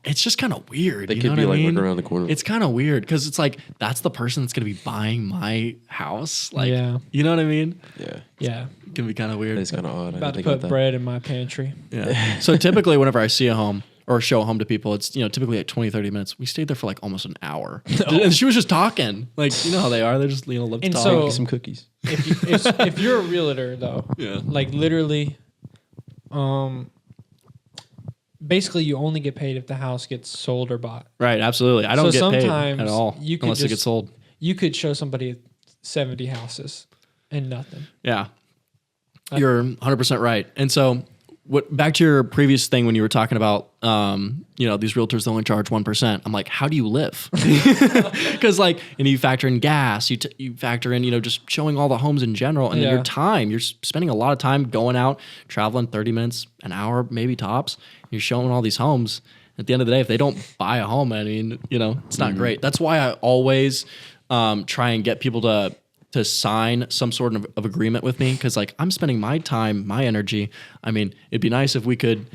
Speaker 2: it's just kind of weird.
Speaker 3: They
Speaker 2: you
Speaker 3: could
Speaker 2: know
Speaker 3: be
Speaker 2: what I
Speaker 3: like
Speaker 2: mean?
Speaker 3: looking around the corner.
Speaker 2: It's kind of weird because it's like that's the person that's gonna be buying my house. Like,
Speaker 1: Yeah.
Speaker 2: you know what I mean?
Speaker 3: Yeah.
Speaker 1: Yeah.
Speaker 2: It can be kind of weird.
Speaker 3: It's kind of odd. I
Speaker 1: About to
Speaker 3: didn't think
Speaker 1: put
Speaker 3: about that.
Speaker 1: bread in my pantry.
Speaker 2: Yeah. So typically, whenever I see a home or show a home to people, it's typically like 20, 30 minutes. We stayed there for like almost an hour, and she was just talking. Like, you know how they are. They just love to
Speaker 1: And
Speaker 2: talk.
Speaker 1: so-
Speaker 3: Make some cookies.
Speaker 1: If you're a realtor, though,
Speaker 2: Yeah.
Speaker 1: like literally, basically you only get paid if the house gets sold or bought.
Speaker 2: Right, absolutely. I don't
Speaker 1: So
Speaker 2: get paid
Speaker 1: sometimes
Speaker 2: at all
Speaker 1: you could
Speaker 2: unless it
Speaker 1: just-
Speaker 2: gets sold.
Speaker 1: You could show somebody 70 houses and nothing.
Speaker 2: Yeah. You're 100% right. And so back to your previous thing when you were talking about these realtors that only charge 1%. I'm like, how do you live? Because and you factor in gas, you factor in just showing all the homes in general, and then
Speaker 1: Yeah.
Speaker 2: your time. You're spending a lot of time going out, traveling 30 minutes, an hour, maybe tops. You're showing all these homes. At the end of the day, if they don't buy a home, I mean, it's not great. That's why I always try and get people to sign some sort of agreement with me, because I'm spending my time, my energy. I mean, it'd be nice if we could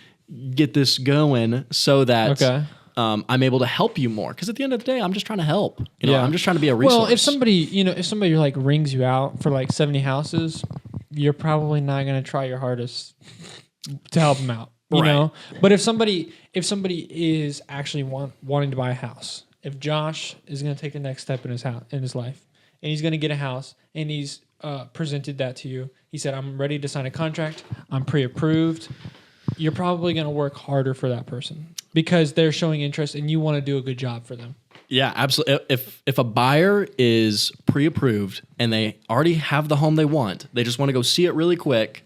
Speaker 2: get this going so that
Speaker 1: Okay.
Speaker 2: I'm able to help you more. Because at the end of the day, I'm just trying to help. I'm just trying to be a resource.
Speaker 1: Well, if somebody like rings you out for like 70 houses, you're probably not going to try your hardest to help them out. You
Speaker 2: Right.
Speaker 1: know, but if somebody is actually wanting to buy a house, if Josh is going to take the next step in his life, and he's going to get a house, and he's presented that to you, he said, "I'm ready to sign a contract. I'm pre-approved." You're probably going to work harder for that person because they're showing interest, and you want to do a good job for them.
Speaker 2: Yeah, absolutely. If a buyer is pre-approved and they already have the home they want, they just want to go see it really quick,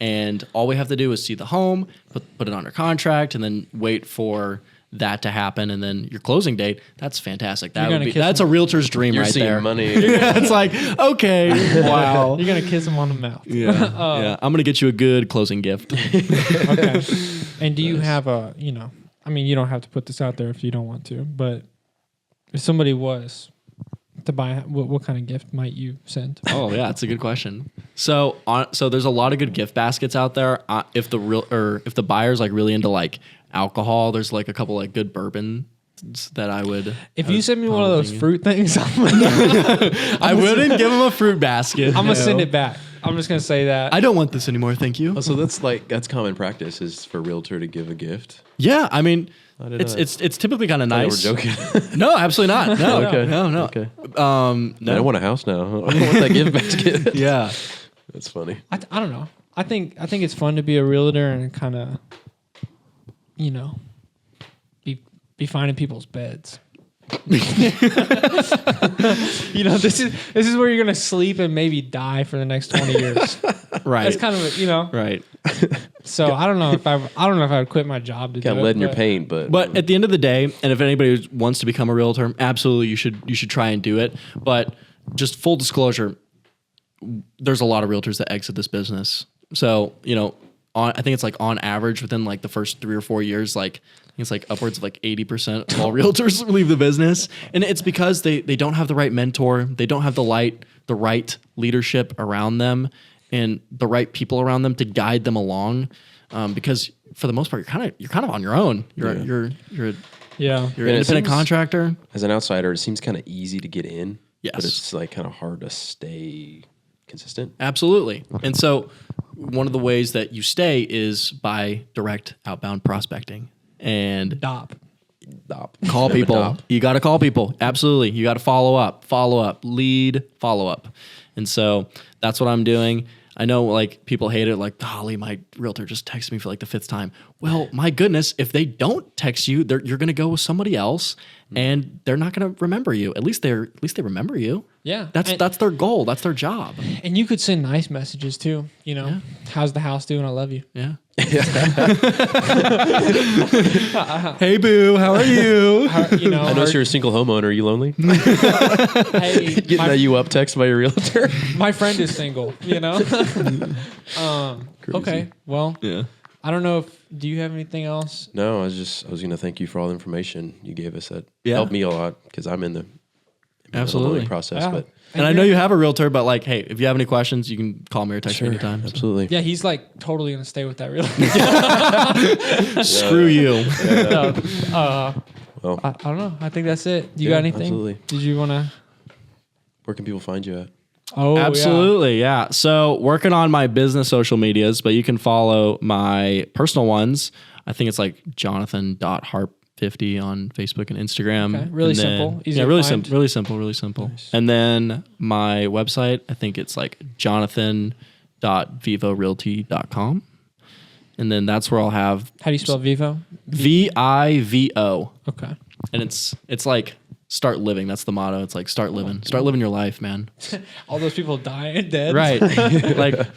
Speaker 2: and all we have to do is see the home, put it under contract, and then wait for that to happen, and then your closing date. That's fantastic. That's a realtor's dream
Speaker 3: You're
Speaker 2: right
Speaker 3: seeing
Speaker 2: there.
Speaker 3: money.
Speaker 2: It's like, okay, wow.
Speaker 1: You're going to kiss him on the mouth.
Speaker 2: Yeah, I'm gonna get you a good closing gift.
Speaker 1: Okay. And do you have you don't have to put this out there if you don't want to, but if somebody was to buy, what kind of gift might you send?
Speaker 2: Oh yeah, that's a good question. So there's a lot of good gift baskets out there. If the buyer's really into alcohol, there's a couple good bourbon that I would.
Speaker 1: If you send me one of those fruit things,
Speaker 2: I wouldn't give them a fruit basket.
Speaker 1: I'm gonna send it back. I'm just gonna say that.
Speaker 2: I don't want this anymore, thank you.
Speaker 3: Oh, so that's common practice is for a realtor to give a gift.
Speaker 2: Yeah, I mean,
Speaker 3: I did
Speaker 2: it's typically kind of
Speaker 3: I
Speaker 2: nice.
Speaker 3: thought you were joking.
Speaker 2: No, absolutely not. No,
Speaker 3: Okay.
Speaker 2: no.
Speaker 3: Okay.
Speaker 2: No.
Speaker 3: I want a house now. I want that gift basket.
Speaker 2: Yeah.
Speaker 3: That's funny.
Speaker 1: I don't know. I think it's fun to be a realtor and kind of, be finding people's beds. This is where you're gonna sleep and maybe die for the next 20 years.
Speaker 2: Right.
Speaker 1: That's kind of
Speaker 2: Right.
Speaker 1: So I don't know if I would quit my job to
Speaker 3: Got
Speaker 1: do it.
Speaker 3: lead in your
Speaker 1: but-
Speaker 3: paint, but
Speaker 2: But at the end of the day, and if anybody wants to become a realtor, absolutely you should try and do it. But just full disclosure, there's a lot of realtors that exit this business. So, I think it's like on average within like the first 3 or 4 years, like I think it's like upwards of like 80% of all realtors leave the business. And it's because they don't have the right mentor, they don't have the right leadership around them and the right people around them to guide them along. Because for the most part, you're kind of on your own. You're an independent
Speaker 3: seems-
Speaker 2: contractor.
Speaker 3: as an outsider, it seems kind of easy to get in.
Speaker 2: Yes.
Speaker 3: But it's like kind of hard to stay consistent.
Speaker 2: Absolutely. And so one of the ways that you stay is by direct outbound prospecting and
Speaker 1: Stop.
Speaker 2: call people. You got to call people. Absolutely. You got to follow up, lead, follow up. And so that's what I'm doing. I know like people hate it. Like, Holly, my realtor just texted me for like the 5th time. Well, my goodness, if they don't text you, you're going to go with somebody else and they're not going to remember you. At least they remember you.
Speaker 1: Yeah.
Speaker 2: That's their goal. That's their job.
Speaker 1: And you could send nice messages too. How's the house doing? I love you.
Speaker 2: Yeah. Hey, boo, how are you?
Speaker 3: I noticed you're a single homeowner. Are you lonely?
Speaker 1: Hey,
Speaker 3: Getting that you up text by your realtor.
Speaker 1: my friend is single. Okay. Well,
Speaker 2: Yeah.
Speaker 1: I don't know do you have anything else?
Speaker 3: No, I was going to thank you for all the information you gave us. That
Speaker 2: Yeah.
Speaker 3: helped me a lot because I'm in the
Speaker 2: Absolutely.
Speaker 3: homeowning process.
Speaker 1: Yeah.
Speaker 3: But
Speaker 2: And I know you have a realtor, but like, hey, if you have any questions, you can call me or text me anytime.
Speaker 3: Absolutely.
Speaker 1: Yeah, he's like totally gonna stay with that realtor.
Speaker 2: Screw you.
Speaker 3: Well,
Speaker 1: I don't know. I think that's it. You
Speaker 3: Yeah,
Speaker 1: got anything?
Speaker 3: absolutely.
Speaker 1: Did you want to?
Speaker 3: where can people find you at?
Speaker 1: Oh,
Speaker 2: Absolutely, yeah. So working on my business social medias, but you can follow my personal ones. I think it's like jonathan.harp50 on Facebook and Instagram.
Speaker 1: Okay, really
Speaker 2: And then-
Speaker 1: simple, easy
Speaker 2: Yeah,
Speaker 1: to
Speaker 2: really
Speaker 1: find.
Speaker 2: simple, really simple.
Speaker 3: Nice.
Speaker 2: And then my website, I think it's like jonathan.vivorealty.com. And then that's where I'll have
Speaker 1: How do you spell Vivo?
Speaker 2: VIVO.
Speaker 1: Okay.
Speaker 2: And it's like start living. That's the motto. It's like start living your life, man.
Speaker 1: All those people dying dead.
Speaker 2: Right.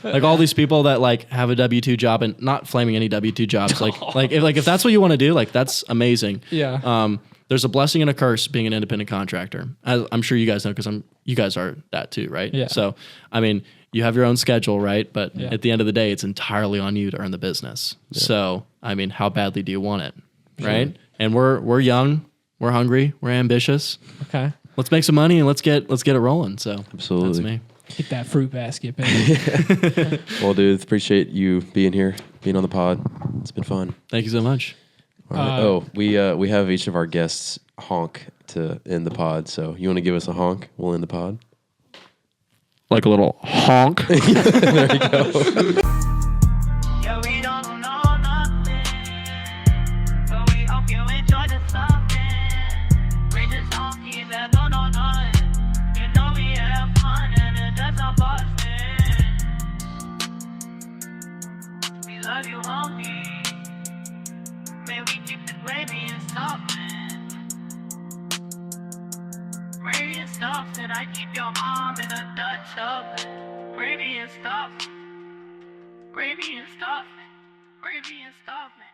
Speaker 2: like all these people that like have a W-2 job, and not flaming any W-2 jobs. Like if that's what you want to do, like that's amazing.
Speaker 1: Yeah.
Speaker 2: There's a blessing and a curse being an independent contractor. As I'm sure you guys know, because you guys are that too, right?
Speaker 1: Yeah.
Speaker 2: So I mean, you have your own schedule, right? But
Speaker 1: Yeah.
Speaker 2: at the end of the day, it's entirely on you to earn the business. Yeah. So I mean, how badly do you want it, right? And we're young, we're hungry, we're ambitious.
Speaker 1: Okay.
Speaker 2: Let's make some money and let's get it rolling. So
Speaker 3: Absolutely.
Speaker 2: that's me.
Speaker 1: Get that fruit basket, baby.
Speaker 3: Well, dude, appreciate you being here, being on the pod. It's been fun.
Speaker 2: Thank you so much.
Speaker 3: All right. We have each of our guests honk to end the pod. So you want to give us a honk? We'll end the pod.
Speaker 2: Like a little honk.
Speaker 3: There you go.
Speaker 4: Yeah, we don't know nothing, but we hope you enjoy the something. We just don't keep that no. You know we have fun and it doesn't bust it. We love you, homie. May we keep the gravy and stuffing. Gravy and stuffing. I keep your mom in a Dutch oven. Gravy and stuff. Gravy and stuff. Gravy and stuff, man.